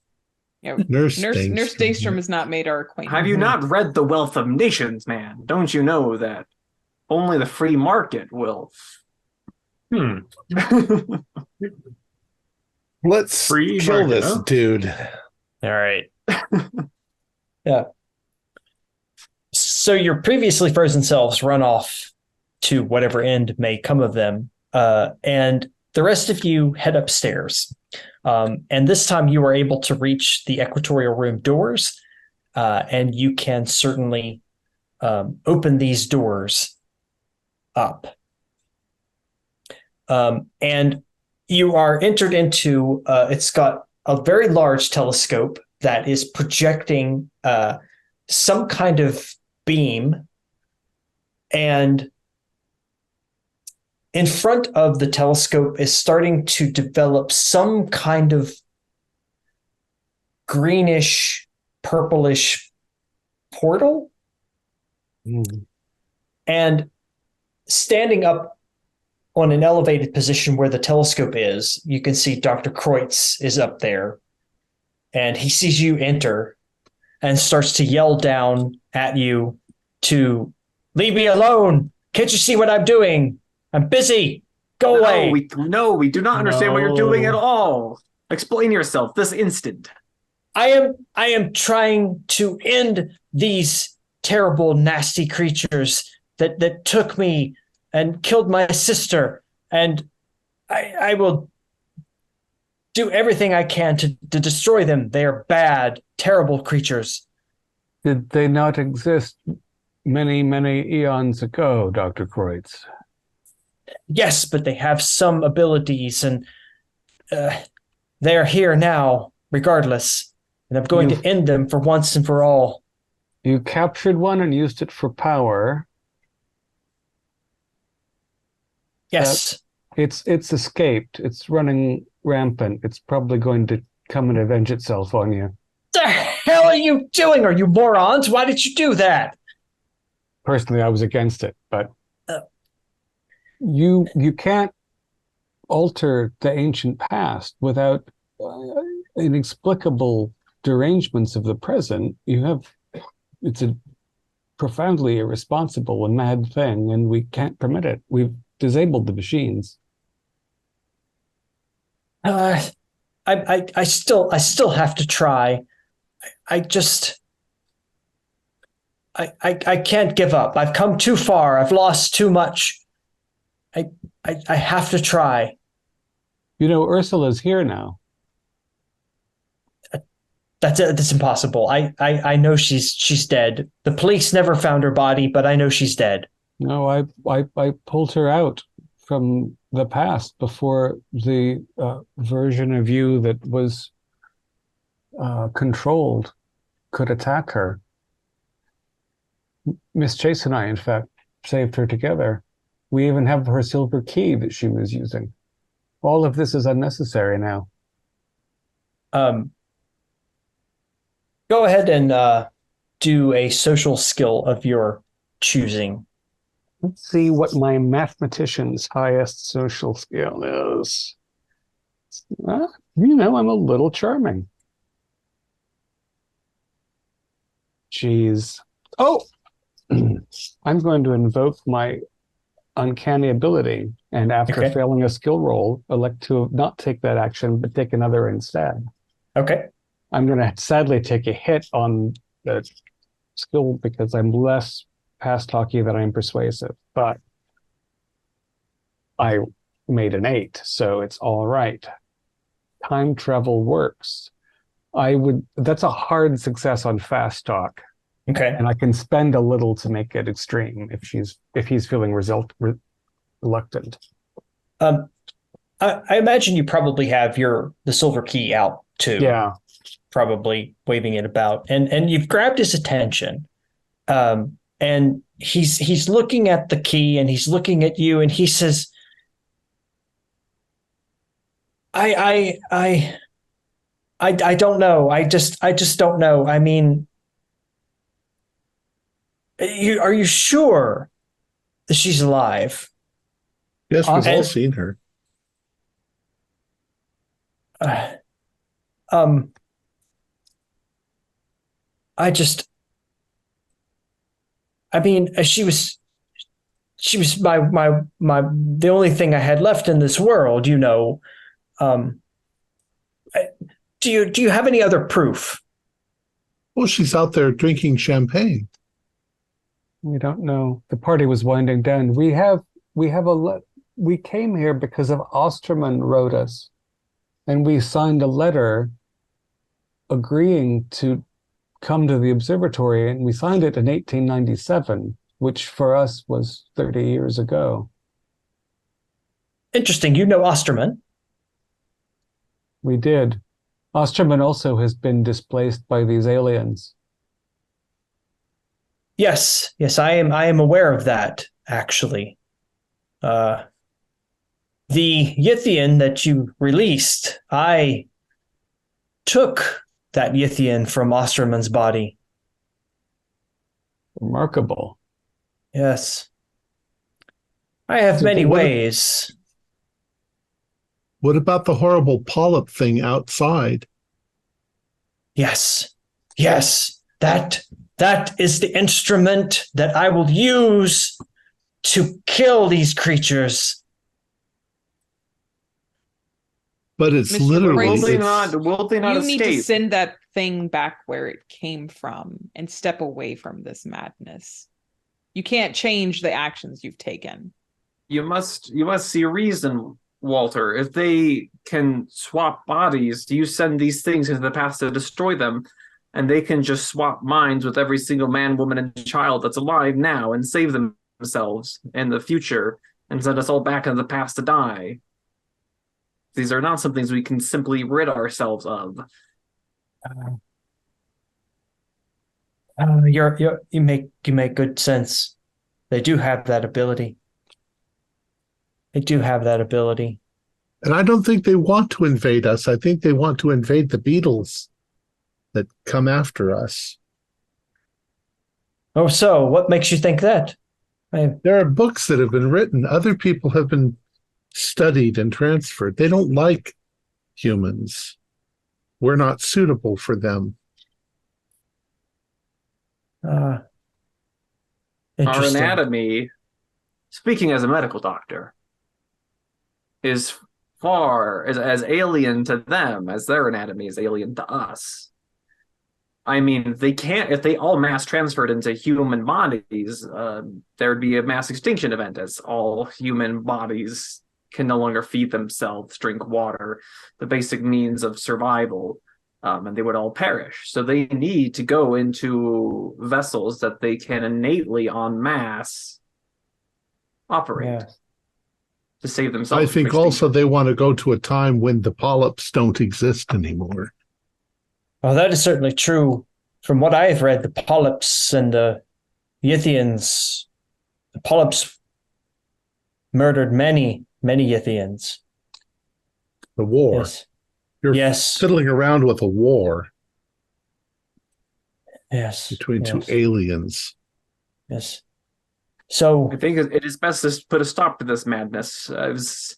Yeah, Nurse Nurse Daystrom. Daystrom has not made our acquaintance. Have you not read The Wealth of Nations, man? Don't you know that only the free market will? Let's Free kill market, this huh? dude. All right. Yeah. So your previously frozen selves run off to whatever end may come of them, and the rest of you head upstairs. And this time you are able to reach the equatorial room doors, and you can certainly open these doors up. And you are entered into, it's got a very large telescope that is projecting some kind of beam. And in front of the telescope is starting to develop some kind of greenish, purplish portal. And standing up on an elevated position where the telescope is, you can see Dr. Kreutz is up there, and he sees you enter and starts to yell down at you to leave me alone. Can't you see what I'm doing? I'm busy. Go away. We do not understand what you're doing at all. Explain yourself this instant. I am trying to end these terrible, nasty creatures that took me and killed my sister, and I will do everything I can to destroy them. They are bad, terrible creatures. Did they not exist many, many eons ago, Dr. Kreutz? Yes, but they have some abilities, and they are here now, regardless. And I'm going to end them for once and for all. You captured one and used it for power. Yes. It's escaped. It's running rampant. It's probably going to come and avenge itself on you. The hell are you doing? Are you morons? Why did you do that? Personally, I was against it, but you can't alter the ancient past without inexplicable derangements of the present. It's a profoundly irresponsible and mad thing, and we can't permit it. We've disabled the machines. I still have to try. I can't give up. I've come too far. I've lost too much. I have to try. You know, Ursula's here now. That's impossible. I know she's dead. The police never found her body, but I know she's dead. No, I pulled her out from the past before the version of you that was controlled could attack her. Miss Chase and I, in fact, saved her together. We even have her silver key that she was using. All of this is unnecessary now. Go ahead and do a social skill of your choosing. Let's see what my mathematician's highest social skill is. I'm a little charming. Jeez. Oh! I'm going to invoke my uncanny ability, and after failing a skill roll, elect to not take that action, but take another instead. Okay. I'm going to sadly take a hit on the skill because I'm less past hockey than I'm persuasive, but I made an 8, so it's all right. Time travel works. That's a hard success on fast talk. Okay. And I can spend a little to make it extreme if he's feeling reluctant. I imagine you probably have the silver key out too. Yeah. Probably waving it about, and you've grabbed his attention, and he's looking at the key, and he's looking at you, and he says, I don't know. I just don't know. I mean, are you sure that she's alive? Yes, we've all seen her. She was my the only thing I had left in this world, you know. Do you have any other proof? Well, she's out there drinking champagne. We don't know. The party was winding down. We came here because of Osterman wrote us, and we signed a letter agreeing to come to the observatory, and we signed it in 1897, which for us was 30 years ago. Interesting. You know Osterman? We did. Osterman also has been displaced by these aliens. Yes, I am aware of that, actually. The Yithian that you released, I took that Yithian from Osterman's body. Remarkable. Yes. I have many ways. What about the horrible polyp thing outside? Yes. That is the instrument that I will use to kill these creatures. But it's Mr. literally... Will they not You escape? need to send that thing back where it came from and step away from this madness. You can't change the actions you've taken. You must see reason, Walter. If they can swap bodies, you send these things into the past to destroy them, and they can just swap minds with every single man, woman, and child that's alive now and save themselves in the future and send us all back into the past to die. These are not some things we can simply rid ourselves of. You make good sense. They do have that ability. And I don't think they want to invade us. I think they want to invade the beetles that come after us. Oh, so what makes you think that? There are books that have been written. Other people have been studied and transferred. They don't like humans. We're not suitable for them. Our anatomy, speaking as a medical doctor, is far as alien to them as their anatomy is alien to us. I mean, they can't, if they all mass transferred into human bodies, there'd be a mass extinction event, as all human bodies can no longer feed themselves, drink water, the basic means of survival, and they would all perish. So they need to go into vessels that they can innately en masse operate to save themselves. I think also they want to go to a time when the polyps don't exist anymore. Well, that is certainly true. From what I've read, the polyps and the Yithians, the polyps murdered many Yithians. The war. Yes. You're fiddling around with a war. Yes. Between two aliens. Yes. So I think it is best to put a stop to this madness. As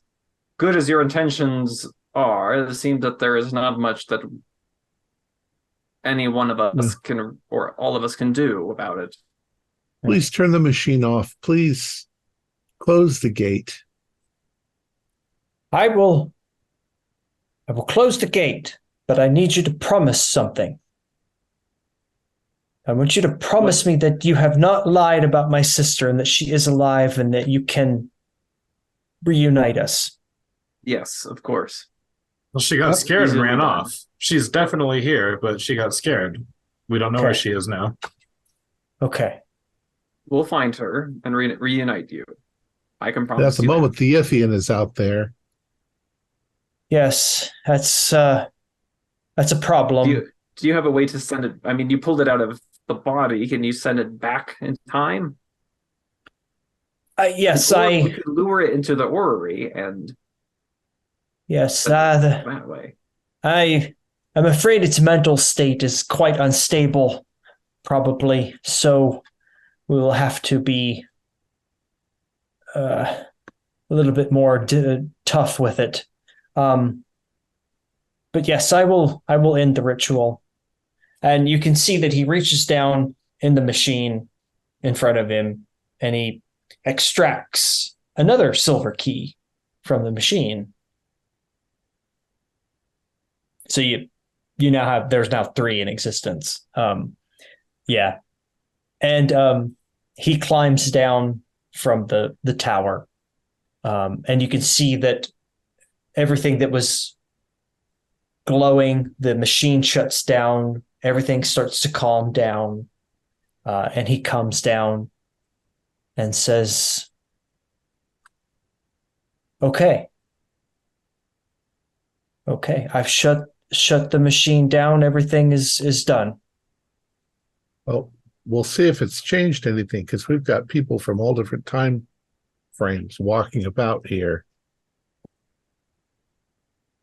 good as your intentions are, it seems that there is not much that any one of us can, or all of us can do about it. Please turn the machine off. Please close the gate. I will close the gate, but I need you to promise something. I want you to promise me that you have not lied about my sister and that she is alive and that you can reunite us. Yes, of course. Well, she got scared and ran off. She's definitely here, but she got scared. We don't know where she is now. Okay. We'll find her and reunite you. I can promise. At the moment, the Yithian is out there. Yes, that's a problem. Do you have a way to send it? I mean, you pulled it out of the body. Can you send it back in time? Yes, we could lure it into the orrery and. Yes, that way. I'm afraid its mental state is quite unstable, probably. So we will have to be a little bit more tough with it. But yes, I will end the ritual. And you can see that he reaches down in the machine in front of him and he extracts another silver key from the machine. So you now have, there's now 3 in existence. And he climbs down from the tower. And you can see that everything that was glowing, the machine shuts down, everything starts to calm down. And he comes down and says, okay, I've shut the machine down. Everything is done. Well, we'll see if it's changed anything, because we've got people from all different time frames walking about here.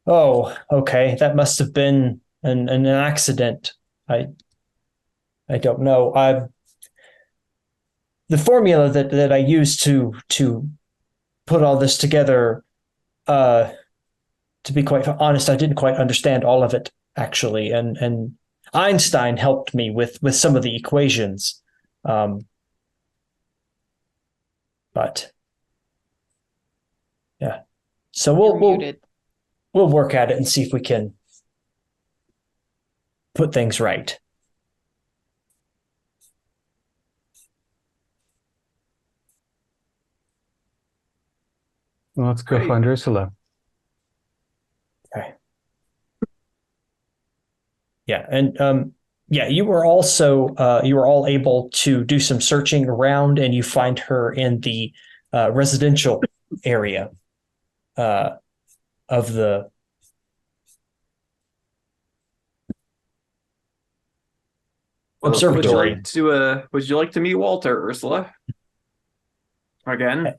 Oh, okay. That must have been an accident. I don't know. The formula that I used to put all this together, to be quite honest, I didn't quite understand all of it, actually. And Einstein helped me with some of the equations. But yeah. So we'll work at it and see if we can put things right. Well, let's go Great. find Ursula. Okay. Yeah, and you were also you were all able to do some searching around, and you find her in the residential area of the observatory. Would you like to meet Walter, Ursula? Again?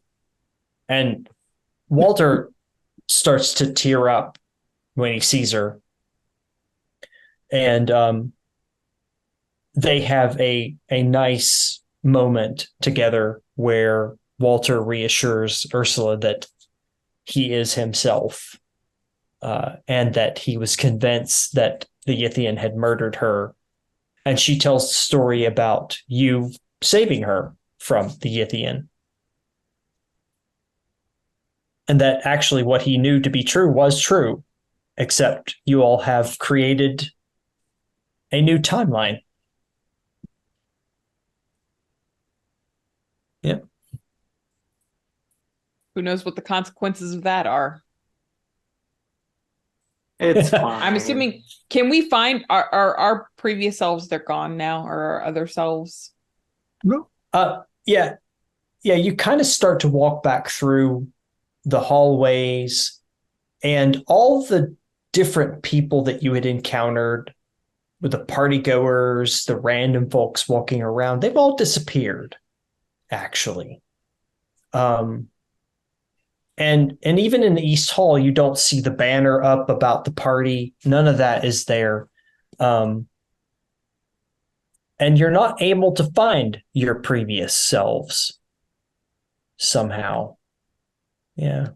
And Walter starts to tear up when he sees her. And they have a nice moment together where Walter reassures Ursula that he is himself, and that he was convinced that the Yithian had murdered her. And she tells the story about you saving her from the Yithian. And that actually what he knew to be true was true, except you all have created a new timeline. Yeah. Who knows what the consequences of that are? It's fine. I'm assuming, can we find our previous selves? They're gone now, or our other selves? No. Yeah. You kind of start to walk back through the hallways, and all the different people that you had encountered, with the party goers, the random folks walking around, they've all disappeared, actually. And even in the East Hall, you don't see the banner up about the party. None of that is there. And you're not able to find your previous selves somehow. Yeah.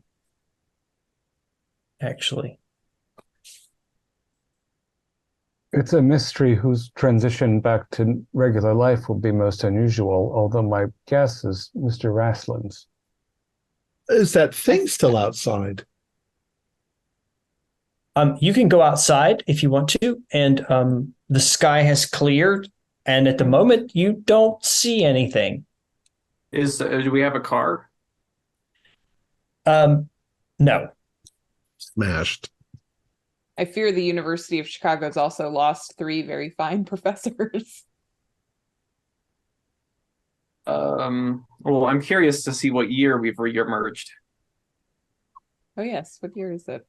Actually. It's a mystery whose transition back to regular life will be most unusual, although my guess is Mr. Raslin's. Is that thing still outside? You can go outside if you want to, and the sky has cleared, and at the moment you don't see anything. Do we have a car? No. Smashed. I fear the University of Chicago's also lost 3 very fine professors. Well, I'm curious to see what year we've re-emerged. Oh yes, what year is it?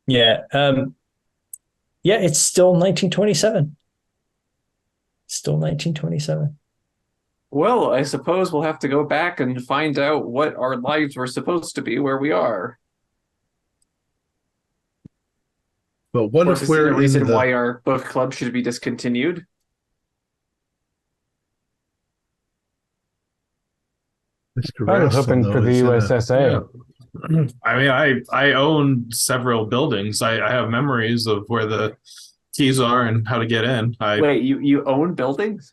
Yeah. Yeah, it's still 1927. Still 1927. Well, I suppose we'll have to go back and find out what our lives were supposed to be where we are. But what Or if to see we're the reason in the... why our book club should be discontinued. Mr. I was hoping Rasslin, for though, the is in a- USSA. Yeah. I mean, I own several buildings. I have memories of where the keys are and how to get in. Wait, you own buildings?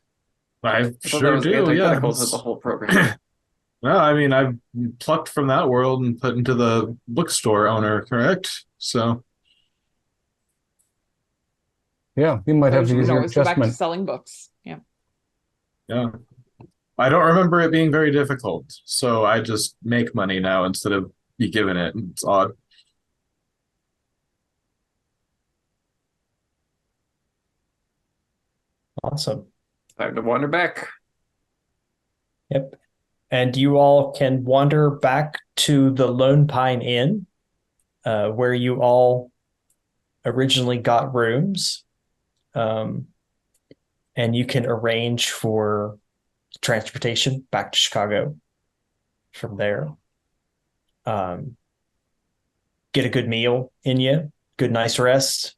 I I thought that sure was do. Yeah. antithetical to the whole program. Well, I mean, I've plucked from that world and put into the bookstore owner, correct? So, Yeah, you might have to We use can your always go back to adjustment. selling books. Yeah. yeah. I don't remember it being very difficult. So I just make money now instead of be given it. It's odd. Awesome. Time to wander back. Yep. And you all can wander back to the Lone Pine Inn, where you all originally got rooms. And you can arrange for transportation back to Chicago from there. Get a good meal in you, good nice rest.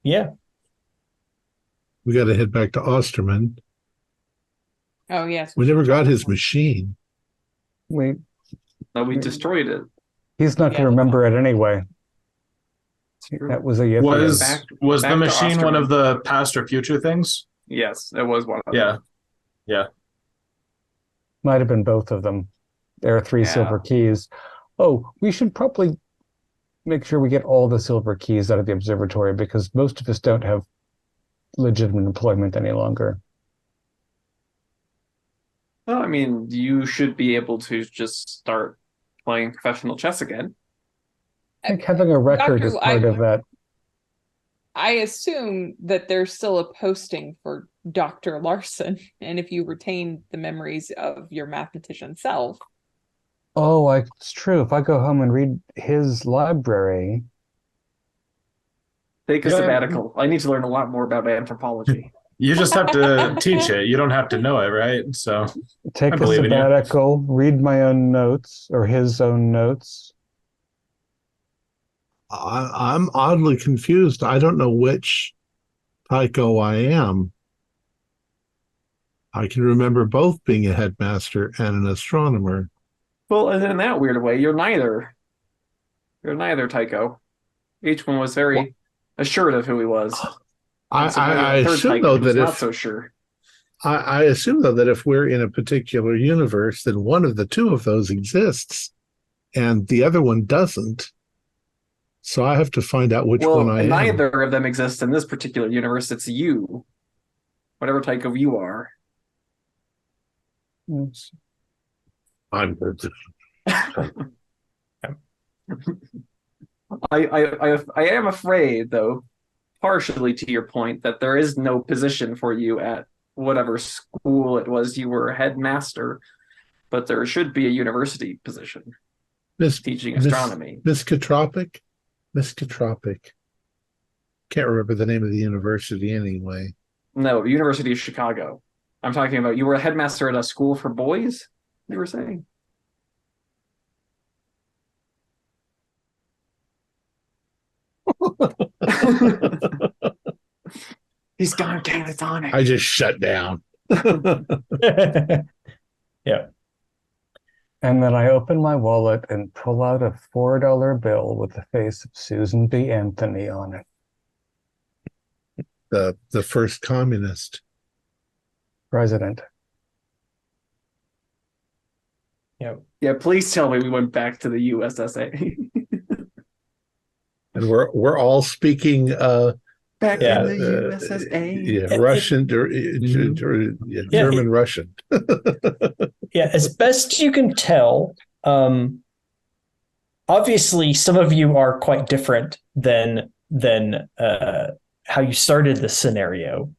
Yeah. We got to head back to Osterman. Oh yes. We never got his machine. We We destroyed it. He's not going to remember it anyway. That was a Yithian. Was back the to machine one Osterman. of the past or future things? Yes, it was one of Yeah. them. Yeah. Might have been both of them. There are 3 Yeah. silver keys. Oh, we should probably make sure we get all the silver keys out of the observatory, because most of us don't have legitimate employment any longer. Well, I mean, you should be able to just start playing professional chess again. I think having a record is part of that. I assume that there's still a posting for Dr. Larson, and if you retain the memories of your mathematician self. Oh, it's true. If I go home and read his library. Take a Yeah. sabbatical. I need to learn a lot more about anthropology. You just have to teach it. You don't have to know it, right? So Take I a believe in you. sabbatical, read my own notes or his own notes. I'm oddly confused. I don't know which Tycho I am. I can remember both being a headmaster and an astronomer. Well, and in that weird way, you're neither. You're neither, Tycho. Each one was very assured of who he was. I The third assume Tycho though was that not if so sure. I assume though that if we're in a particular universe, then one of the two of those exists, and the other one doesn't. So I have to find out which one I am. Neither of them exists in this particular universe. It's you, whatever Tycho you are. I'm good. I am afraid, though, partially to your point, that there is no position for you at whatever school it was you were headmaster, but there should be a university position teaching astronomy. Miskotropic? Can't remember the name of the university anyway. No, University of Chicago. I'm talking about you were a headmaster at a school for boys, you were saying? He's gone catatonic. I just shut down. Yeah. And then I open my wallet and pull out a $4 bill with the face of Susan B. Anthony on it. The first communist. President. Yeah, please tell me we went back to the USSA. And we're all speaking Back Yeah. in the USSA. yeah, Russian, German Russian. Yeah, as best you can tell, obviously some of you are quite different than how you started the scenario.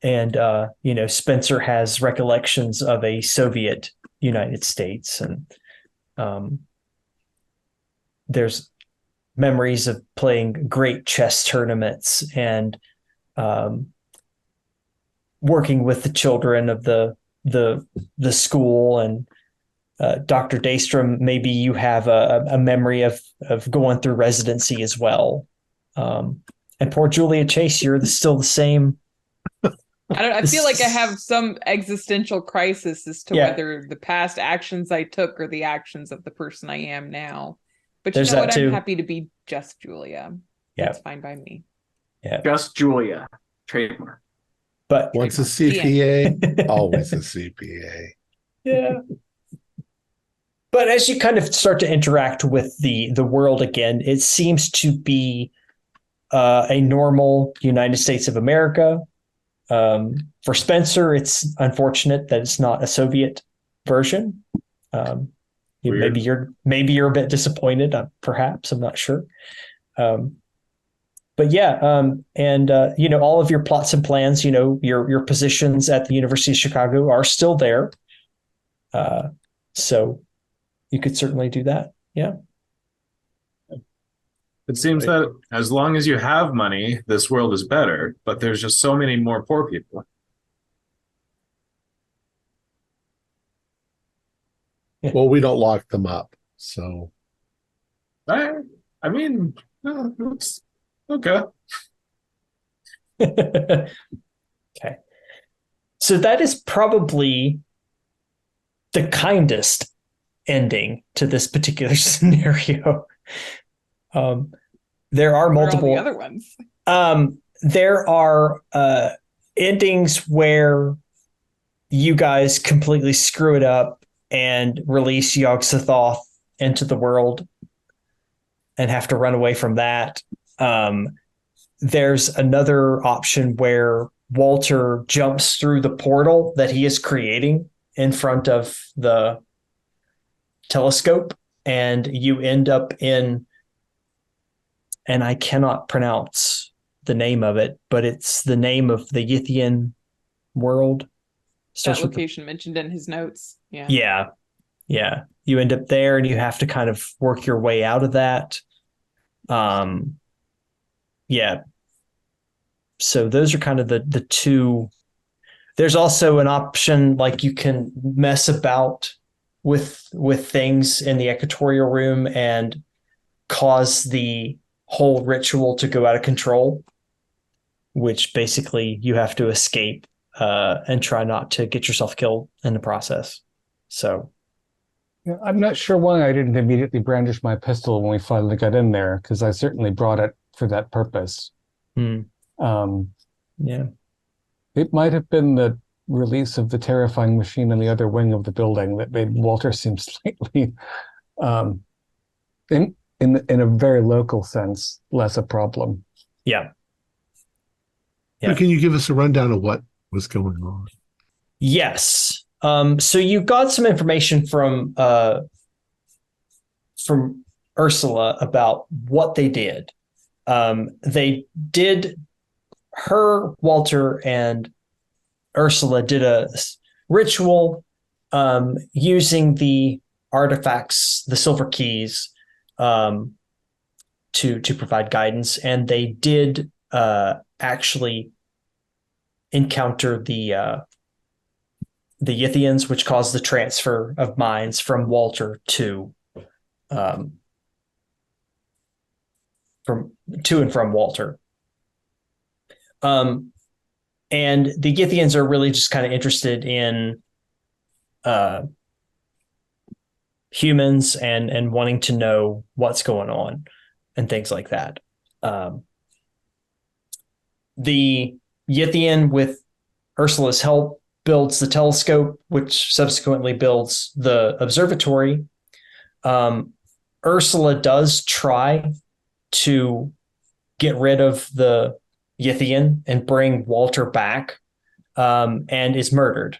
And Spencer has recollections of a Soviet United States, and there's memories of playing great chess tournaments and working with the children of the school. And Dr. Daystrom, maybe you have a memory of going through residency as well. And poor Julia Chase, you're still the same. I feel like I have some existential crisis as to whether the past actions I took are the actions of the person I am now. But There's you know that what? too. I'm happy to be just Julia. Yeah. That's fine by me. Yeah. Just Julia. Trademark. But Once a CPA, always a CPA. yeah. But as you kind of start to interact with the world again, it seems to be a normal United States of America. For Spencer, it's unfortunate that it's not a Soviet version. Maybe you're a bit disappointed, perhaps. I'm not sure. But yeah, all of your plots and plans, your positions at the University of Chicago are still there. So you could certainly do that. Yeah. It seems that as long as you have money, this world is better, but there's just so many more poor people. Well, we don't lock them up, so. I mean, it's okay. Okay. So that is probably the kindest ending to this particular scenario. There are multiple What are all the other ones. There are endings where you guys completely screw it up and release Yog-Sothoth into the world and have to run away from that. There's another option where Walter jumps through the portal that he is creating in front of the telescope, and you end up in, and I cannot pronounce the name of it, but it's the name of the Yithian world. That location mentioned in his notes. Yeah. You end up there, and you have to kind of work your way out of that. So those are kind of the two. There's also an option, like you can mess about with things in the equatorial room and cause the whole ritual to go out of control, which basically you have to escape and try not to get yourself killed in the process. So Yeah, I'm not sure why I didn't immediately brandish my pistol when we finally got in there, because I certainly brought it for that purpose. Yeah. It might have been the release of the terrifying machine in the other wing of the building that made Walter seem slightly, in a very local sense, less a problem. Yeah. So can you give us a rundown of what was going on? Yes. So you got some information from Ursula about what they did. Walter and Ursula did a ritual using the artifacts, the silver keys, to provide guidance, and they did actually encounter the Yithians, which caused the transfer of minds from Walter to and from Walter. And the Yithians are really just kind of interested in humans and wanting to know what's going on and things like that. The Yithian, with Ursula's help, builds the telescope, which subsequently builds the observatory. Ursula does try to get rid of the Yithian and bring Walter back, and is murdered.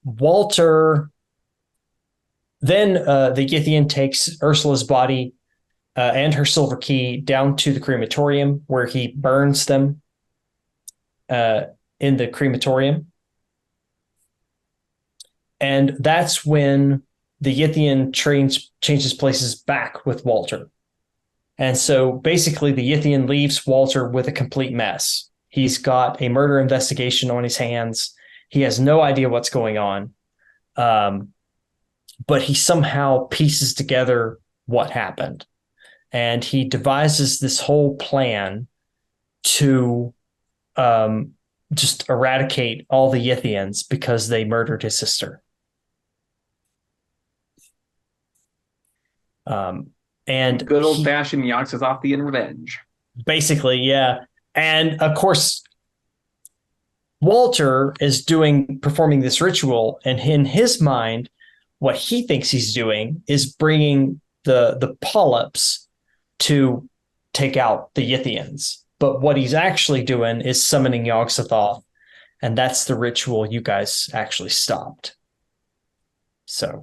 Walter, then the Yithian takes Ursula's body and her silver key down to the crematorium, where he burns them in the crematorium. And that's when the Yithian changes places back with Walter. And so basically the Yithian leaves Walter with a complete mess. He's got a murder investigation on his hands. He has no idea what's going on. But he somehow pieces together what happened. And he devises this whole plan to just eradicate all the Yithians because they murdered his sister. And good old fashioned Yaxazothian revenge. Basically, yeah. And of course, Walter is performing this ritual, and in his mind, what he thinks he's doing is bringing the polyps to take out the Yithians. But what he's actually doing is summoning Yog-Sothoth, and that's the ritual you guys actually stopped. So,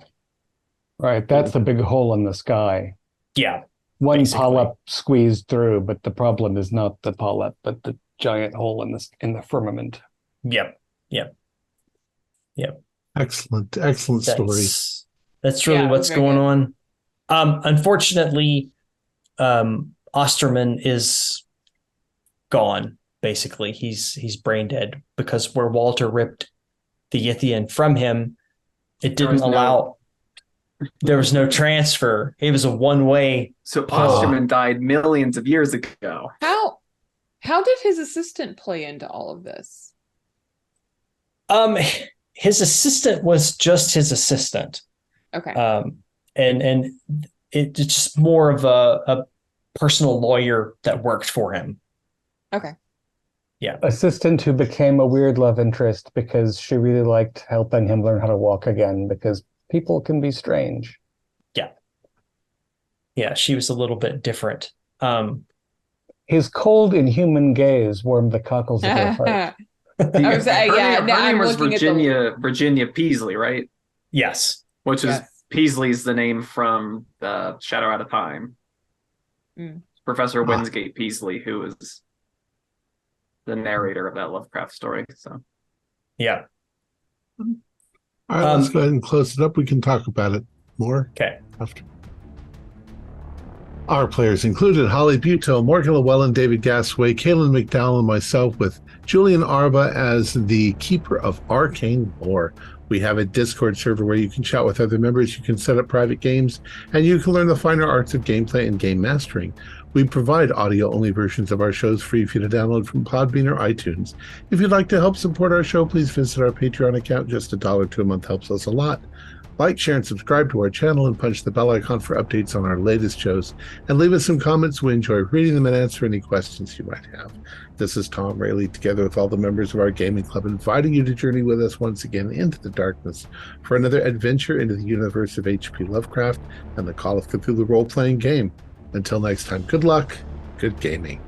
right, that's the big hole in the sky. Yeah. One basically. polyp squeezed through, but the problem is not the polyp, but the giant hole in the firmament. Yep. Excellent story. That's really what's going on. Unfortunately, Osterman is gone. Basically, he's brain dead, because where Walter ripped the Yithian from him, it didn't allow. There was no transfer. It was a one-way. So Osterman died millions of years ago. How did his assistant play into all of this? His assistant was just his assistant. Okay. And it's just more of a personal lawyer that worked for him. Okay. Yeah. Assistant who became a weird love interest because she really liked helping him learn how to walk again, because people can be strange. Yeah, she was a little bit different. His cold, inhuman gaze warmed the cockles of her heart. I was, yeah, her no, I'm name was looking at the- Virginia Peasley, right? Yes. Which is Yes. Peasley's the name from Shadow Out of Time. Mm. Professor Winsgate Peasley, who is the narrator of that Lovecraft story. So Yeah. All right, let's go ahead and close it up. We can talk about it more Okay. after. Our players included Holly Buteau, Morgan Llewellyn, David Gasway, Kaylin McDowell, and myself, with Julian Arbaugh as the Keeper of Arcane Lore. We have a Discord server where you can chat with other members, you can set up private games, and you can learn the finer arts of gameplay and game mastering. We provide audio-only versions of our shows free for you to download from Podbean or iTunes. If you'd like to help support our show, please visit our Patreon account. Just $1 to a month helps us a lot. Like, share, and subscribe to our channel, and punch the bell icon for updates on our latest shows. And leave us some comments. We enjoy reading them and answer any questions you might have. This is Thom Raley, together with all the members of our gaming club, inviting you to journey with us once again into the darkness for another adventure into the universe of H.P. Lovecraft and the Call of Cthulhu role-playing game. Until next time, good luck, good gaming.